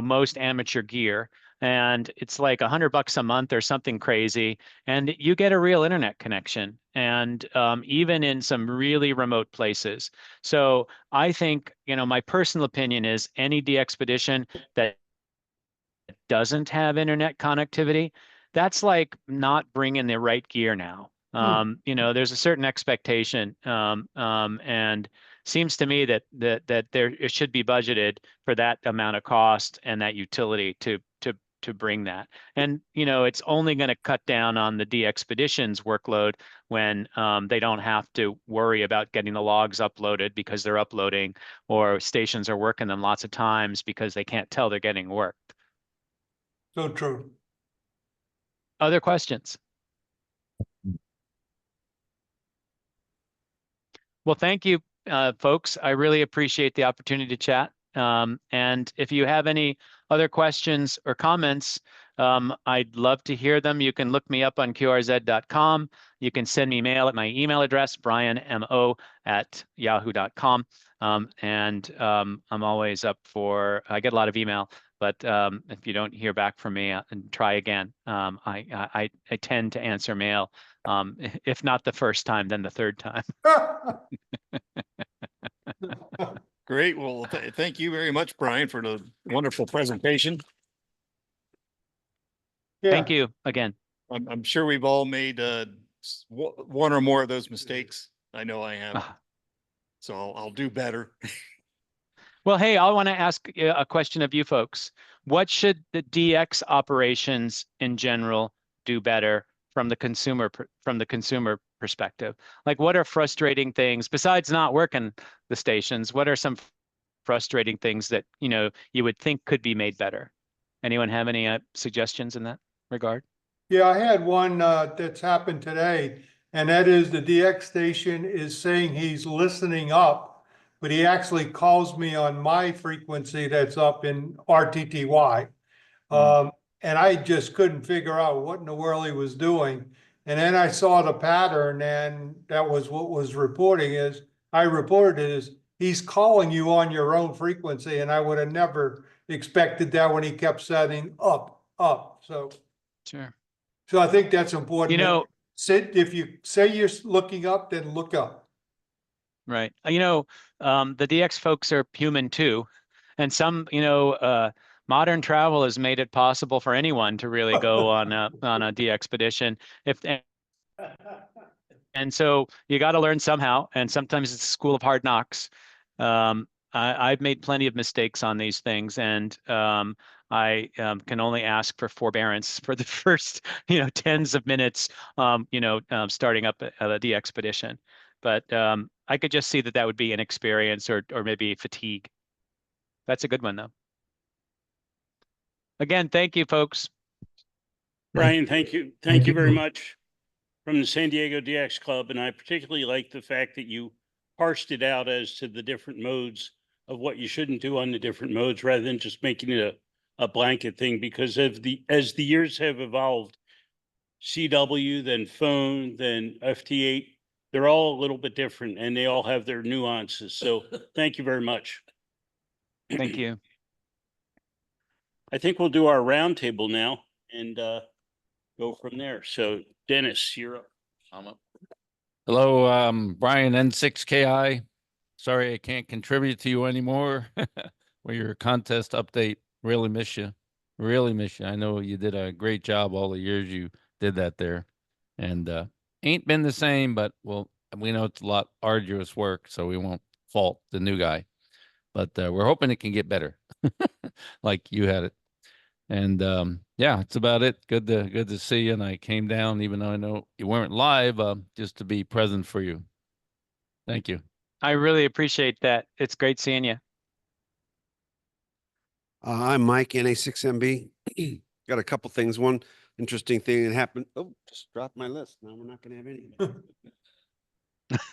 most amateur gear. And it's like $100 a month or something crazy. And you get a real internet connection, and even in some really remote places. So I think, you know, my personal opinion is any DXpedition that doesn't have internet connectivity, that's like not bringing the right gear now. You know, there's a certain expectation, and seems to me that there it should be budgeted for that amount of cost and that utility to bring that. And you know, it's only going to cut down on the DXpeditions workload when they don't have to worry about getting the logs uploaded because they're uploading, or stations are working them lots of times because they can't tell they're getting worked. So true. Other questions? Well, thank you, folks. I really appreciate the opportunity to chat. And if you have any other questions or comments, I'd love to hear them. You can look me up on qrz.com. You can send me mail at my email address, brianmo@yahoo.com. I'm always up for, I get a lot of email, but if you don't hear back from me, and try again. I tend to answer mail, if not the first time, then the third time. Great. Well, thank you very much, Brian, for the wonderful presentation. Thank you again. I'm sure we've all made one or more of those mistakes. I know I have. So I'll do better. Well, hey, I want to ask a question of you folks. what should the DX operations in general do better from the consumer perspective? Like, what are frustrating things besides not working the stations? What are some frustrating things that, you know, you would think could be made better? Anyone have any suggestions in that regard? Yeah, I had one that's happened today, and that is the DX station is saying he's listening up, but he actually calls me on my frequency that's up in RTTY. And I just couldn't figure out what in the world he was doing. And then I saw the pattern, and that was what was reporting is I reported it as he's calling you on your own frequency, and I would have never expected that when he kept setting up, up. Sure. So I think that's important. You know, If you say you're looking up, then look up. right. You know, the DX folks are human too. And some, you know, modern travel has made it possible for anyone to really go on a DXpedition. And so you got to learn somehow, and sometimes it's a school of hard knocks. I've made plenty of mistakes on these things, and I can only ask for forbearance for the first, you know, tens of minutes, starting up a DXpedition. But I could just see that would be inexperience or maybe fatigue. That's a good one, though. Again, thank you, folks. Brian, thank you. Thank you very much from the San Diego DX Club. And I particularly like the fact that you parsed it out as to the different modes of what you shouldn't do on the different modes rather than just making it a blanket thing, because as the years have evolved, CW, then phone, then FT8, they're all a little bit different and they all have their nuances. So thank you very much. Thank you. I think we'll do our roundtable now and go from there. So Dennis, you're up. I'm up. Hello, Brian N6KI. Sorry I can't contribute to you anymore. With your contest update, really miss you. Really miss you. I know you did a great job all the years you did that there. And ain't been the same, but well, we know it's a lot arduous work, so we won't fault the new guy. But we're hoping it can get better, like you had it. And yeah, it's about it. Good to see you. And I came down, even though I know you weren't live, just to be present for you. Thank you. I really appreciate that. It's great seeing you. I'm Mike, NA6MB. Got a couple things. One interesting thing that happened. Oh, just dropped my list. Now we're not going to have any.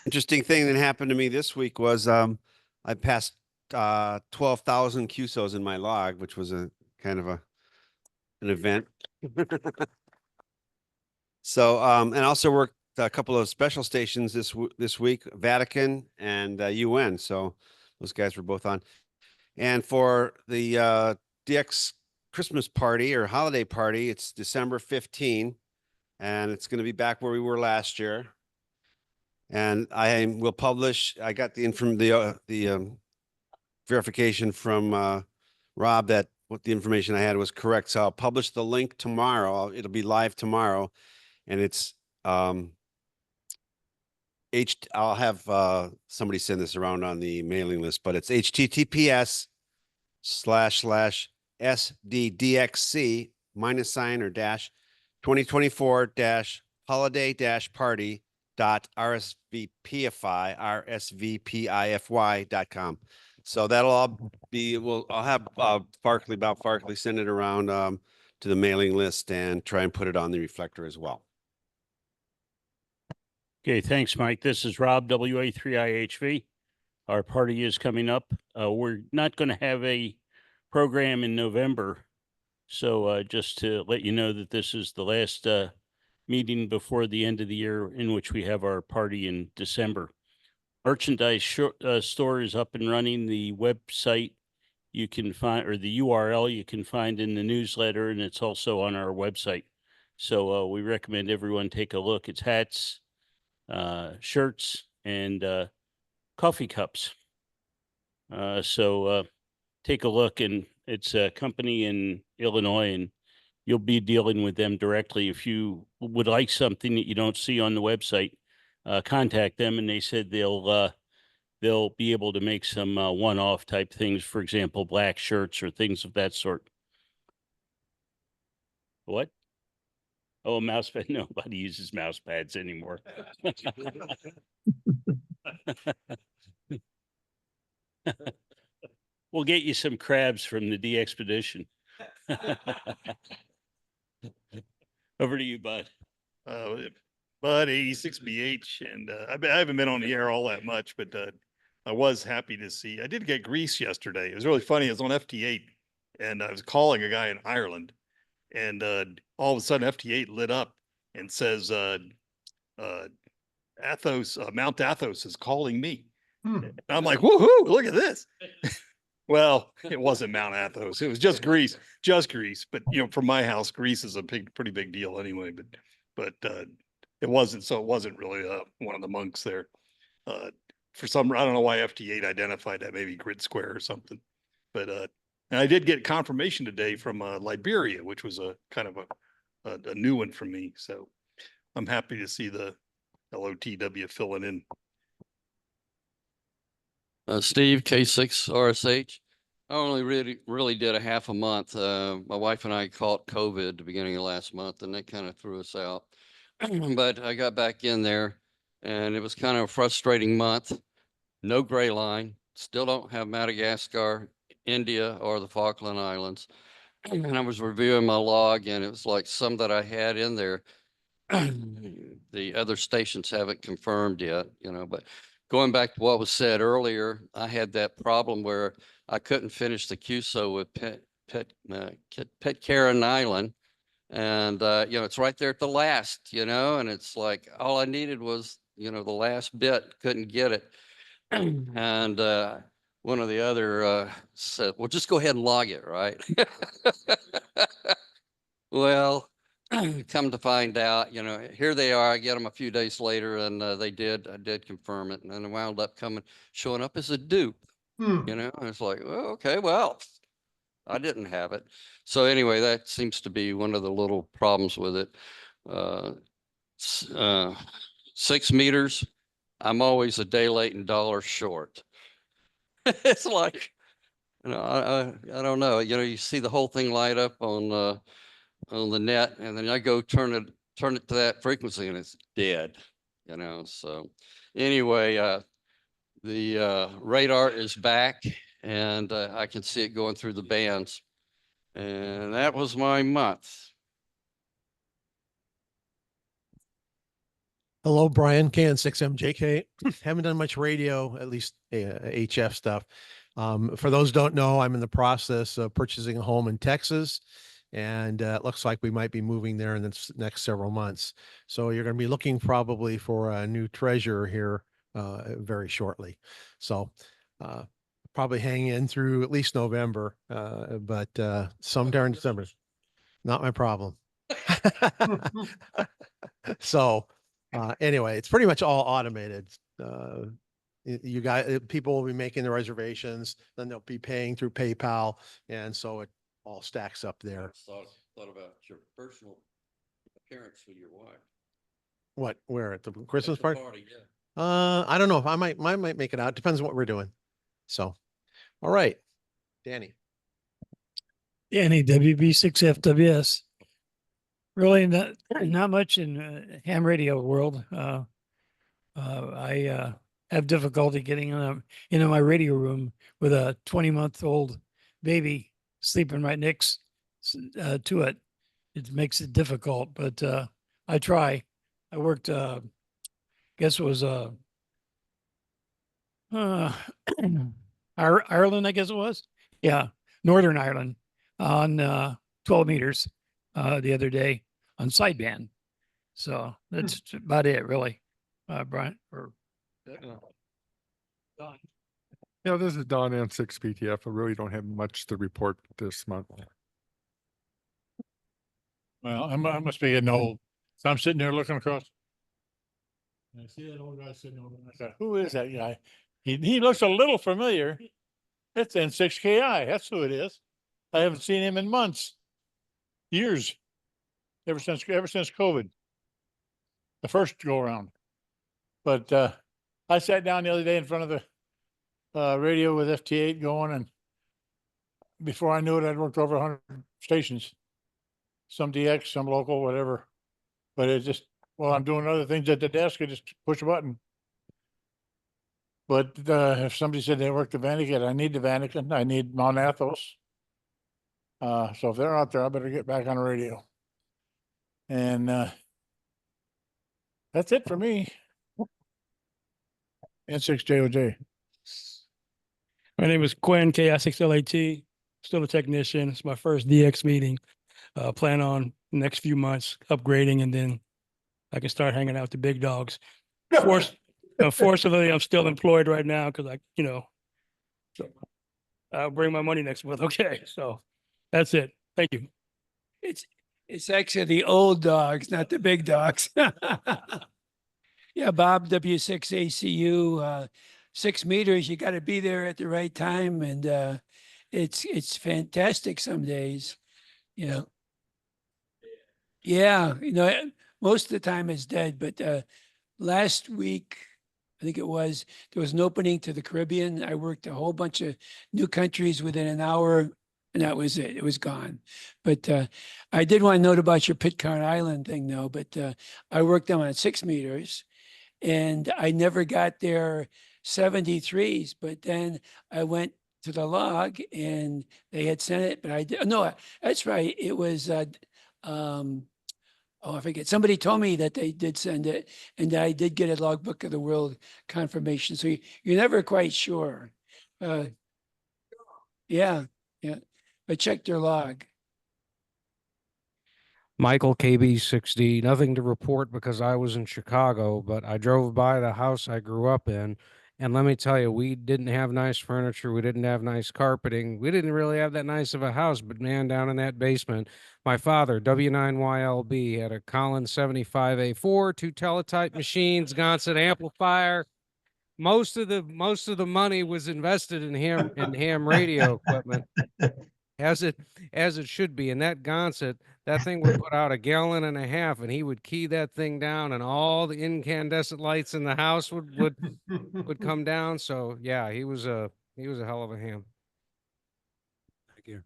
Interesting thing that happened to me this week was I passed 12,000 QSOs in my log, which was a kind of an event. So, and also worked a couple of special stations this week, Vatican and UN. So those guys were both on. And for the DX Christmas party or holiday party, it's December 15, and it's going to be back where we were last year. And I will publish. I got the verification from Rob that what the information I had was correct. So I'll publish the link tomorrow. It'll be live tomorrow, and it's I'll have somebody send this around on the mailing list, but it's https://sddxc -sign or dash 2024-holiday-party.rsvpify.com. So that'll all be, I'll have Bob Farkley send it around to the mailing list and try and put it on the reflector as well. Okay, thanks, Mike. This is Rob, WA3IHV. Our party is coming up. We're not going to have a program in November. So just to let you know that this is the last meeting before the end of the year in which we have our party in December. Merchandise store is up and running. The website you can find, or the URL you can find in the newsletter, and it's also on our website. So we recommend everyone take a look. It's hats, shirts, and coffee cups. So take a look, and it's a company in Illinois, and you'll be dealing with them directly. If you would like something that you don't see on the website, contact them, and they said they'll be able to make some one-off type things, for example, black shirts or things of that sort. What? Oh, a mouse pad. Nobody uses mouse pads anymore. We'll get you some crabs from the D Expedition. Over to you, Bud. Bud 86BH, and I haven't been on the air all that much, but I was happy to see. I did get grease yesterday. It was really funny. I was on FT8, and I was calling a guy in Ireland, and all of a sudden FT8 lit up and says, Athos, Mount Athos is calling me. And I'm like, woohoo, look at this. Well, it wasn't Mount Athos. It was just Greece, But from my house, Greece is a pretty big deal anyway. But it wasn't. So it wasn't really one of the monks there. For some, I don't know why FT8 identified that, maybe Grid Square or something. But and I did get confirmation today from Liberia, which was a kind of a new one for me. So I'm happy to see the LOTW filling in. Steve, K6RSH. I only really did a half a month. My wife and I caught COVID at the beginning of last month, and that kind of threw us out. But I got back in there, and it was kind of a frustrating month. No gray line. Still don't have Madagascar, India, or the Falkland Islands. And I was reviewing my log, and it was like some that I had in there. The other stations haven't confirmed yet, but going back to what was said earlier, I had that problem where I couldn't finish the QSO with Pitcairn Island. And, it's right there at the last, and it's like, all I needed was, the last bit, couldn't get it. And one of the other said, well, just go ahead and log it, right? Well, come to find out, here they are. I get them a few days later, and I did confirm it, and then it wound up showing up as a dupe. And it's like, well, okay, well, I didn't have it. So anyway, that seems to be one of the little problems with it. 6 meters, I'm always a day late and $1 short. It's like, I don't know. You see the whole thing light up on the net, and then I go turn it to that frequency, and it's dead. So anyway, the radar is back, and I can see it going through the bands, and that was my month. Hello, Brian, KN6MJK. Haven't done much radio, at least HF stuff. For those who don't know, I'm in the process of purchasing a home in Texas, and it looks like we might be moving there in the next several months. So you're going to be looking probably for a new treasurer here very shortly. So probably hang in through at least November, but some during December. Not my problem. So anyway, it's pretty much all automated. People will be making the reservations, then they'll be paying through PayPal, and so it all stacks up there. Thought about your personal appearance with your wife. What? Where at the Christmas party? Yeah. I don't know if I might make it out. Depends on what we're doing. So, all right, Danny. Danny, WB6FWS. Really not much in ham radio world. I have difficulty getting into my radio room with a 20-month-old baby sleeping right next to it. It makes it difficult, but I try. I worked, guess it was Ireland, I guess it was. Yeah, Northern Ireland on 12 meters the other day on sideband. So that's about it, really. Brian or Don. Yeah, this is Don N6PTF. I really don't have much to report this month. Well, I must be getting old. So I'm sitting there looking across. And I see that old guy sitting over there. I said, who is that guy? He looks a little familiar. It's N6KI. That's who it is. I haven't seen him in months, years, ever since COVID, the first go around. But I sat down the other day in front of the radio with FT8 going, and before I knew it, I'd worked over 100 stations. some DX, some local, whatever. But it just, while I'm doing other things at the desk, I just push a button. But if somebody said they work the Vatican, I need the Vatican, I need Mount Athos. So if they're out there, I better get back on the radio. And that's it for me. N6JOJ. My name is Quinn, KI6LAT, still a technician. It's my first DX meeting. Plan on next few months upgrading, and then I can start hanging out with the big dogs. Fortunately, I'm still employed right now because so I'll bring my money next month. Okay, so that's it. Thank you. It's actually the old dogs, not the big dogs. Yeah, Bob, W6ACU, 6 meters, you got to be there at the right time. And it's fantastic some days, you know. Yeah, most of the time it's dead, but last week, I think there was an opening to the Caribbean. I worked a whole bunch of new countries within an hour, and that was it. It was gone. But I did want to note about your Pitcairn Island thing, though. But I worked them on 6 meters, and I never got their 73s. But then I went to the log, and they had sent it. But I did no, that's right. It was I forget. Somebody told me that they did send it, and I did get a logbook of the world confirmation. So you're never quite sure. Yeah, yeah. But check their log. Michael KB60, nothing to report because I was in Chicago, but I drove by the house I grew up in. And let me tell you, we didn't have nice furniture. We didn't have nice carpeting. We didn't really have that nice of a house, but man, down in that basement, my father, W9YLB, had a Collins 75A4, 2 teletype machines, Gonset amplifier. Most of the money was invested in ham radio equipment. As it should be. And that Gonset, that thing would put out 1.5 gallons, and he would key that thing down, and all the incandescent lights in the house would come down. So yeah, he was a hell of a ham. Thank you.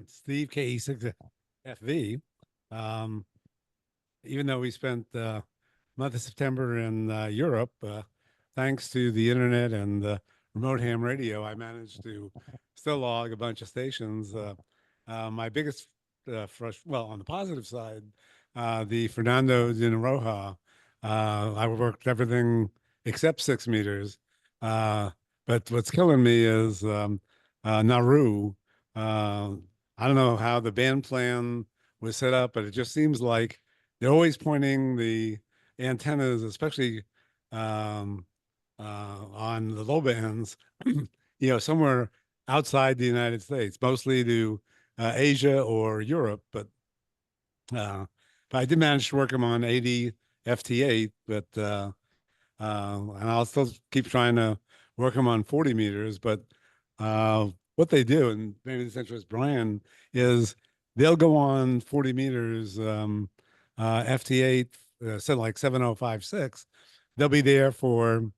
Steve KE6FV. Even though we spent the month of September in Europe, thanks to the internet and the remote ham radio, I managed to still log a bunch of stations. My biggest on the positive side, the Fernando de Noronha, I worked everything except 6 meters. But what's killing me is Nauru. I don't know how the band plan was set up, but it just seems like they're always pointing the antennas, especially on the low bands, somewhere outside the United States, mostly to Asia or Europe. But I did manage to work them on 80 FT8, but and I'll still keep trying to work them on 40 meters. But what they do, and maybe this interests Brian, is they'll go on 40 meters FT8, said like 7056. They'll be there for,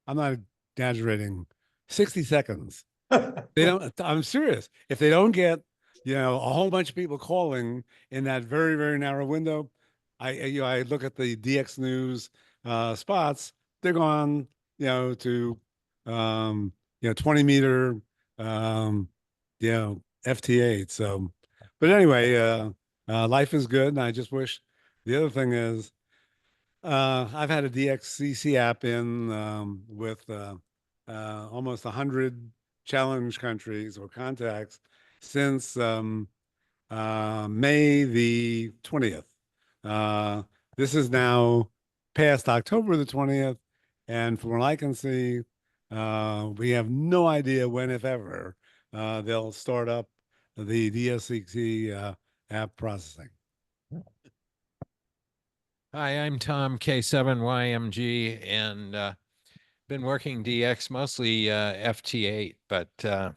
I'm not exaggerating, 60 seconds. They don't, I'm serious. If they don't get, a whole bunch of people calling in that very, very narrow window, I look at the DX News spots, they're gone, to 20 meter FT8. So, but anyway, life is good. And I just wish the other thing is, I've had a DXCC app in with almost 100 challenge countries or contacts since May the 20th. This is now past October the 20th, and from what I can see, we have no idea when, if ever, they'll start up the DSCC app processing. Hi, I'm Tom K7YMG, and been working DX, mostly FT8, but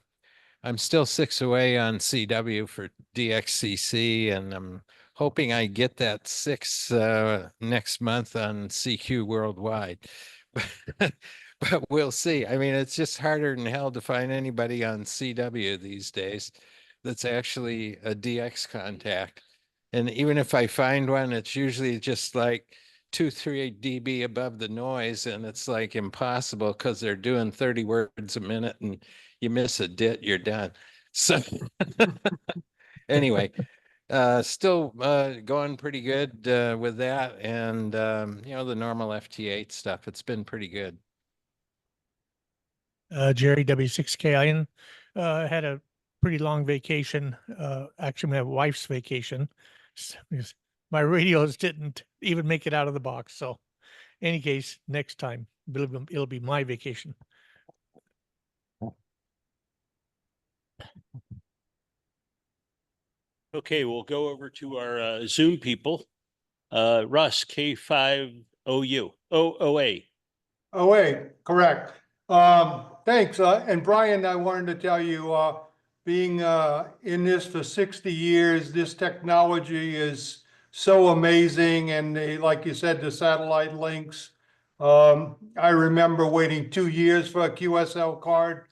I'm still 6 away on CW for DXCC, and I'm hoping I get that 6 next month on CQ worldwide. But we'll see. I mean, it's just harder than hell to find anybody on CW these days that's actually a DX contact. And even if I find one, it's usually just like 2-3 dB above the noise, and it's like impossible because they're doing 30 words a minute, and you miss a dit, you're done. So anyway, still going pretty good with that, and you know, the normal FT8 stuff. It's been pretty good. Jerry W6KIN had a pretty long vacation. Actually, my wife's vacation. Because my radios didn't even make it out of the box. So, any case, next time it'll be my vacation. Okay, we'll go over to our Zoom people. Russ, K5OU, OA. Oh, wait, correct. Thanks. And Brian, I wanted to tell you, being in this for 60 years, this technology is so amazing. And like you said, the satellite links. I remember waiting 2 years for a QSL card.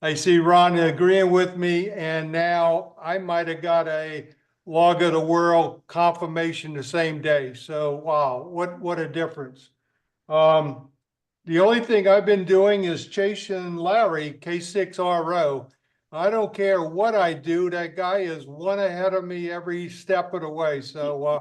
I see Ron agreeing with me, and now I might have got a log of the world confirmation the same day. So wow, what a difference. The only thing I've been doing is chasing Larry, K6RO. I don't care what I do, that guy is one ahead of me every step of the way. So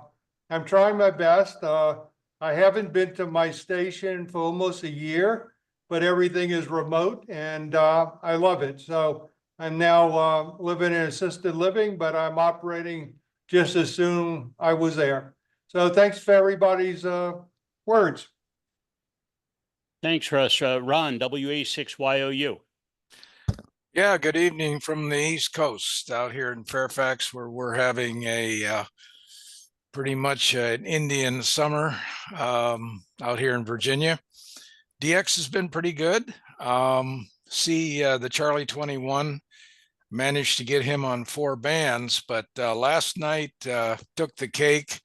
I'm trying my best. I haven't been to my station for almost a year, but everything is remote and I love it. So I'm now living in assisted living, but I'm operating just as soon I was there. So thanks for everybody's words. Thanks, Russ. Ron, WA6YOU. Yeah, good evening from the East Coast out here in Fairfax, where we're having a pretty much an Indian summer out here in Virginia. DX has been pretty good. The Charlie 21 managed to get him on 4 bands, but last night took the cake.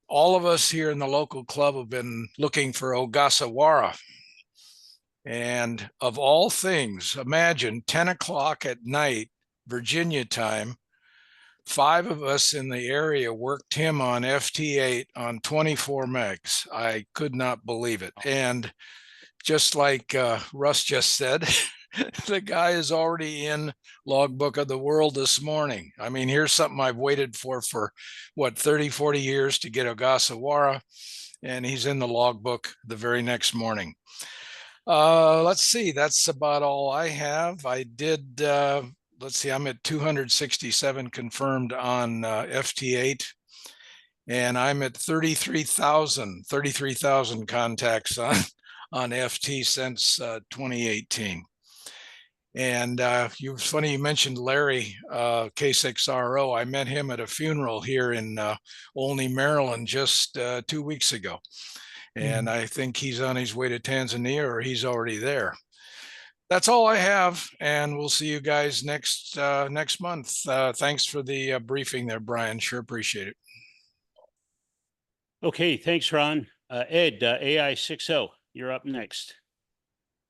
All of us here in the local club have been looking for Ogasawara. And of all things, imagine 10 o'clock at night, Virginia time, 5 of us in the area worked him on FT8 on 24 megs. I could not believe it. And just like Russ just said, the guy is already in Logbook of the World this morning. I mean, here's something I've waited for what, 30, 40 years to get Ogasawara, and he's in the logbook the very next morning. Let's see, that's about all I have. I did, let's see, I'm at 267 confirmed on FT8, and I'm at 33,000 contacts on FT since 2018. And it's funny you mentioned Larry, K6RO. I met him at a funeral here in Olney, Maryland just 2 weeks ago. And I think he's on his way to Tanzania, or he's already there. That's all I have, and we'll see you guys next month. Thanks for the briefing there, Brian. Sure appreciate it. Okay, thanks, Ron. Ed, AI60, you're up next.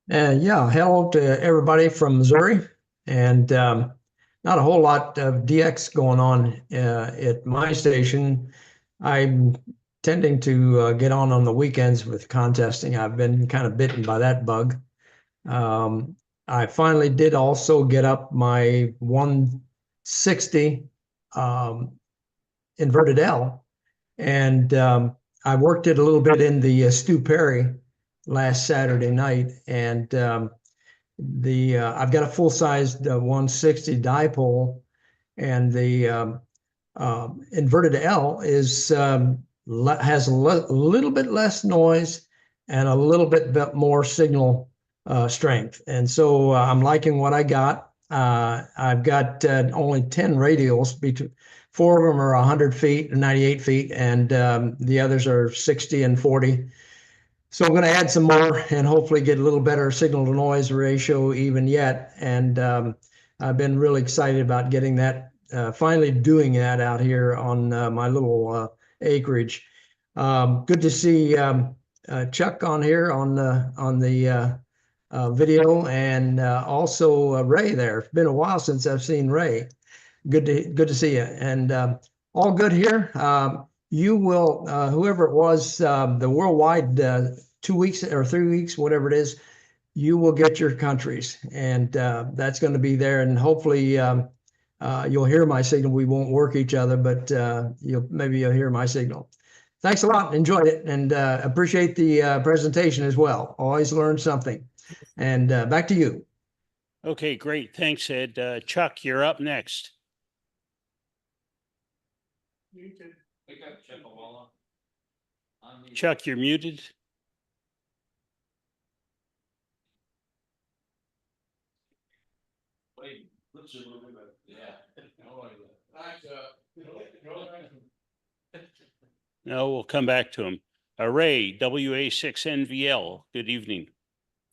Yeah, hello to everybody from Missouri, and not a whole lot of DX going on at my station. I'm tending to get on the weekends with contesting. I've been kind of bitten by that bug. I finally did also get up my 160 inverted L, and I worked it a little bit in the Stu Perry last Saturday night, and I've got a full-sized 160 dipole, and the inverted L is has a little bit less noise and a little bit more signal strength, and so I'm liking what I got. I've got only 10 radials. 4 of them are 100 feet and 98 feet, and the others are 60 and 40. So I'm going to add some more and hopefully get a little better signal to noise ratio even yet. And I've been really excited about getting that, finally doing that out here on my little acreage. Good to see Chuck on here on the video, and also Ray there. It's been a while since I've seen Ray. Good to see you. And all good here. You will, whoever it was, the worldwide 2 weeks or 3 weeks, whatever it is, you will get your countries, and that's going to be there. And hopefully, you'll hear my signal. We won't work each other, but you'll hear my signal. Thanks a lot. Enjoyed it, and appreciate the presentation as well. Always learn something. And back to you. Okay, great. Thanks, Ed. Chuck, you're up next. Chuck, you're muted. No, we'll come back to him. Ray, WA6NVL. Good evening.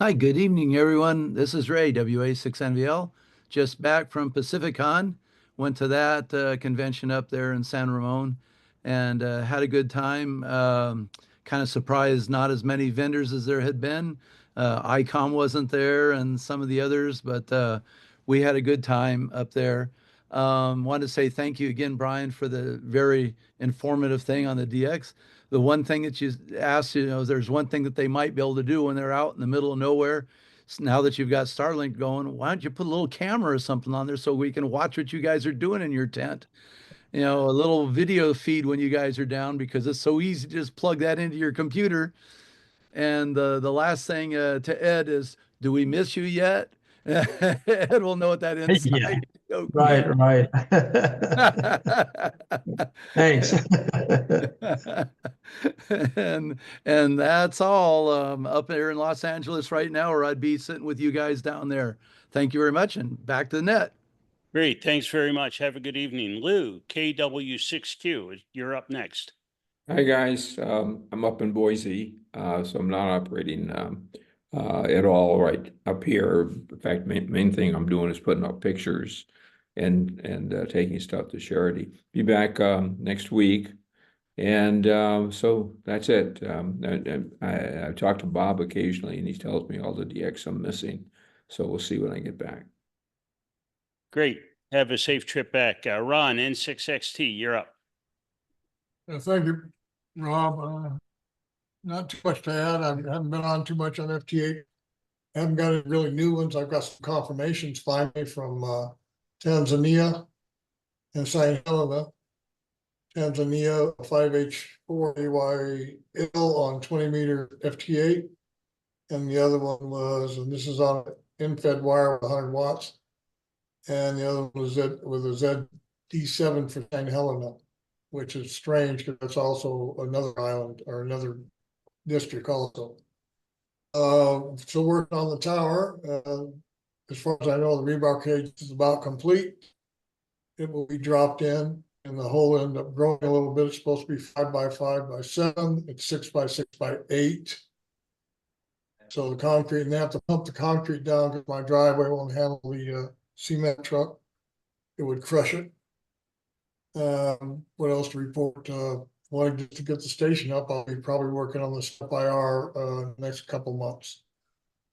Hi, good evening, everyone. This is Ray, WA6NVL. Just back from PacificCon. Went to that convention up there in San Ramon and had a good time. Kind of surprised not as many vendors as there had been. ICOM wasn't there and some of the others, but we had a good time up there. Wanted to say thank you again, Brian, for the very informative thing on the DX. The one thing that you asked, there's one thing that they might be able to do when they're out in the middle of nowhere. Now that you've got Starlink going, why don't you put a little camera or something on there so we can watch what you guys are doing in your tent? A little video feed when you guys are down, because it's so easy to just plug that into your computer. And the last thing to Ed is, do we miss you yet? Ed will know what that inside joke Right. Thanks. and that's all up there in Los Angeles right now, or I'd be sitting with you guys down there. Thank you very much, and back to the net. Great. Thanks very much. Have a good evening. Lou, KW6Q, you're up next. Hi, guys. I'm up in Boise, so I'm not operating at all right up here. In fact, main thing I'm doing is putting up pictures and taking stuff to charity. Be back next week. And so that's it. I talk to Bob occasionally, and he tells me all the DX I'm missing. So we'll see when I get back. Great. Have a safe trip back. Ron, N6XT, you're up. Thank you, Rob. Not too much to add. I haven't been on too much on FT8. I haven't got any really new ones. I've got some confirmations finally from Tanzania and St. Helena. Tanzania 5H4AYL on 20-meter FT8. And the other one was, and this is on an infed wire with 100 watts. And the other one was with a ZD7 for St. Helena, which is strange because it's also another island or another district also. So working on the tower. As far as I know, the rebar cage is about complete. It will be dropped in, and the hole will end up growing a little bit. It's supposed to be 5 by 5 by 7. It's 6 by 6 by 8. So the concrete, and they have to pump the concrete down because my driveway won't handle the cement truck. It would crush it. What else to report? Wanting to get the station up, I'll be probably working on the step IR next couple months.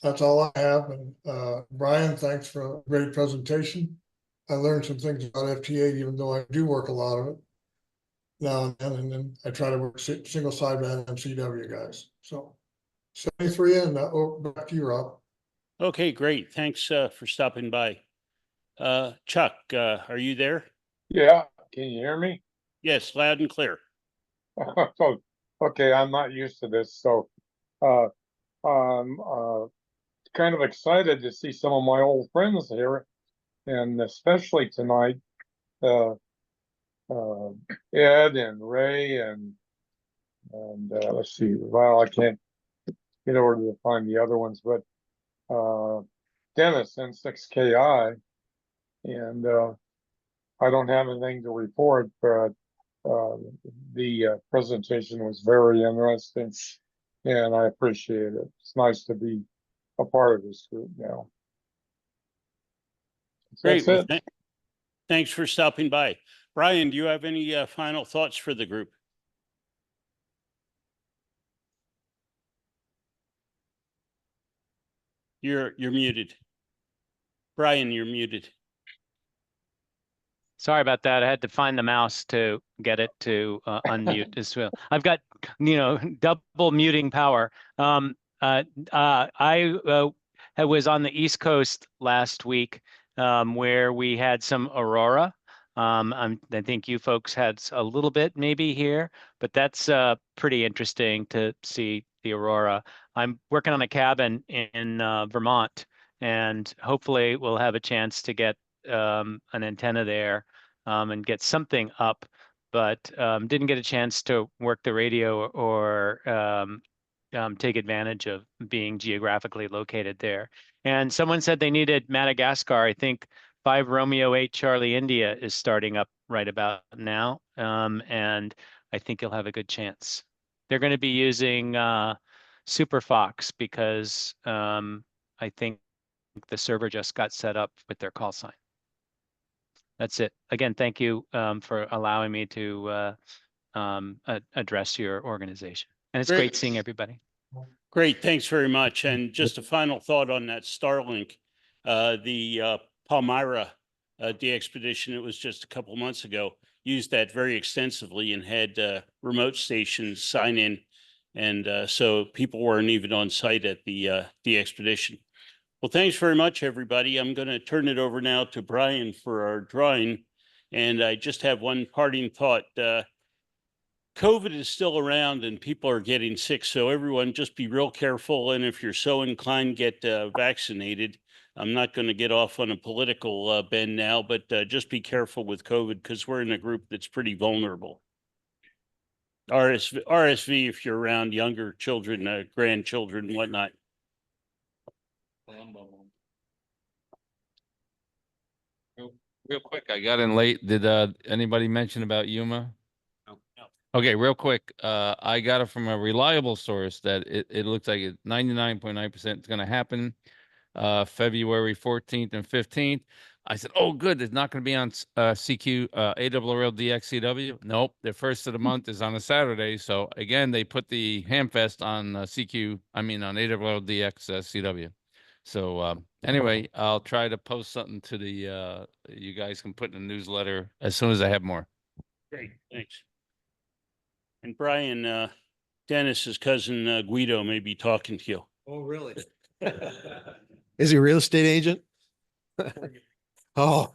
That's all I have. And Brian, thanks for a great presentation. I learned some things about FT8, even though I do work a lot of it now and then I try to work single sideband MCW guys. So 73 and back to you, Rob. Okay, great. Thanks for stopping by. Chuck, are you there? Yeah, can you hear me? Yes, loud and clear. So, okay, I'm not used to this, so I'm kind of excited to see some of my old friends here, and especially tonight, Ed and Ray and let's see, well, I can't get over to find the other ones, but Dennis N6KI, and I don't have anything to report, but the presentation was very interesting, and I appreciate it. It's nice to be a part of this group now. Great. That's Well, it. thanks for stopping by. Brian, do you have any final thoughts for the group? You're muted. Brian, you're muted. Sorry about that. I had to find the mouse to get it to unmute as well. I've got, double muting power. I was on the East Coast last week where we had some aurora. I think you folks had a little bit maybe here, but that's pretty interesting to see the aurora. I'm working on a cabin in Vermont, and hopefully we'll have a chance to get an antenna there and get something up, but didn't get a chance to work the radio or take advantage of being geographically located there. And someone said they needed Madagascar. I think 5 Romeo 8 Charlie India is starting up right about now, and I think you'll have a good chance. They're going to be using Super Fox because I think the server just got set up with their call sign. That's it. Again, thank you for allowing me to address your organization. And it's great seeing everybody. Great, thanks very much. And just a final thought on that Starlink, the Palmyra de-expedition, it was just a couple of months ago, used that very extensively and had remote stations sign in. And so people weren't even on site at the de-expedition. Well, thanks very much, everybody. I'm going to turn it over now to Brian for our drawing. And I just have one parting thought. COVID is still around and people are getting sick. So everyone just be real careful. And if you're so inclined, get vaccinated. I'm not going to get off on a political bend now, but just be careful with COVID because we're in a group that's pretty vulnerable. RSV if you're around younger children, grandchildren, whatnot. Real quick, I got in late. Did anybody mention about Yuma? No. Okay, real quick. I got it from a reliable source that it looks like 99.9% is going to happen February 14th and 15th. I said, oh, good. It's not going to be on CQ, ARRL DXCW. Nope. The first of the month is on a Saturday. So again, they put the Hamfest on CQ, on ARRL DXCW. So anyway, I'll try to post something to the, you guys can put in a newsletter as soon as I have more. Great, thanks. And Brian, Dennis's cousin Guido may be talking to you. Oh, really? Is he a real estate agent? Oh,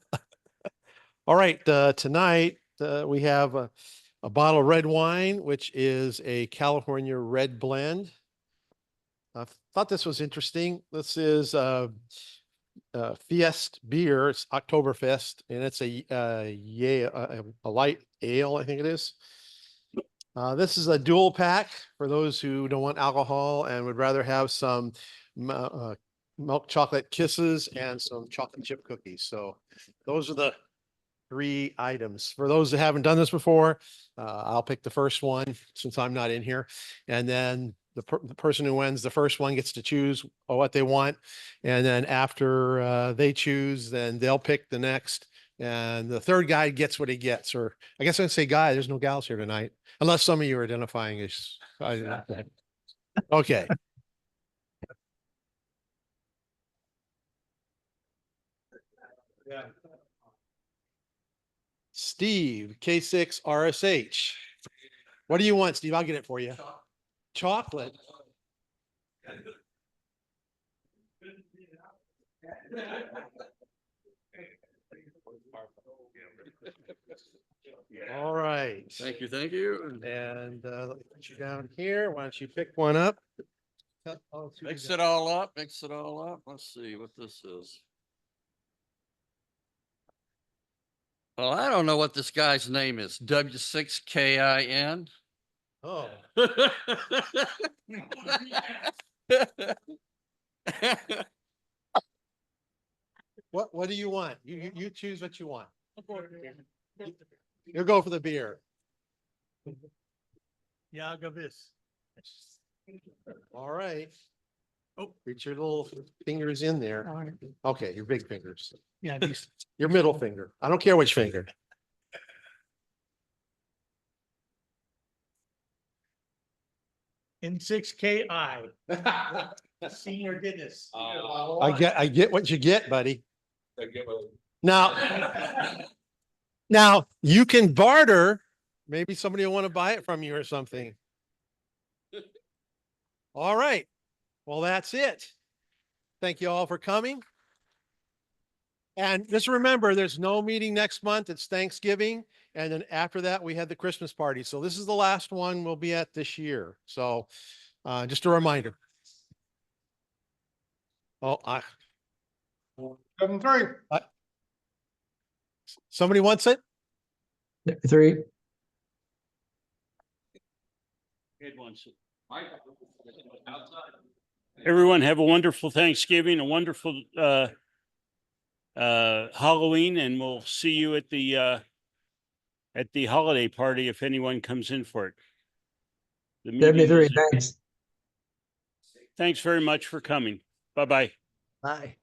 all right. Tonight we have a bottle of red wine, which is a California red blend. I thought this was interesting. This is Fiest beer. It's Oktoberfest, and it's a light ale, I think it is. This is a dual pack for those who don't want alcohol and would rather have some milk chocolate kisses and some chocolate chip cookies. So those are the 3 items. For those that haven't done this before, I'll pick the first one since I'm not in here. And then the person who wins the first one gets to choose what they want. And then after they choose, then they'll pick the next. And the third guy gets what he gets. Or I guess I'd say guy, there's no gals here tonight. Unless some of you are identifying as. Okay. Steve, K6 RSH. What do you want, Steve? I'll get it for you. Chocolate. All right. Thank you. Thank you. And let me put you down here. Why don't you pick one up? Mix it all up. Mix it all up. Let's see what this is. Well, I don't know what this guy's name is. W6KIN. Oh. What do you want? You choose what you want. You'll go for the beer. Yeah, I'll go this. All right. Oh, reach your little fingers in there. Okay, your big fingers. Yeah, these. Your middle finger. I don't care which finger. N6KI. Senior Guinness. I get what you get, buddy. Now, Now you can barter. Maybe somebody will want to buy it from you or something. All right. Well, that's it. Thank you all for coming. And just remember, there's no meeting next month. It's Thanksgiving. And then after that, we had the Christmas party. So this is the last one we'll be at this year. So just a reminder. Oh, 7-3. Somebody wants it? 3. Everyone have a wonderful Thanksgiving, a wonderful Halloween, and we'll see you at the holiday party if anyone comes in for it. The meeting 73, is- thanks. Thanks very much for coming. Bye-bye. Bye.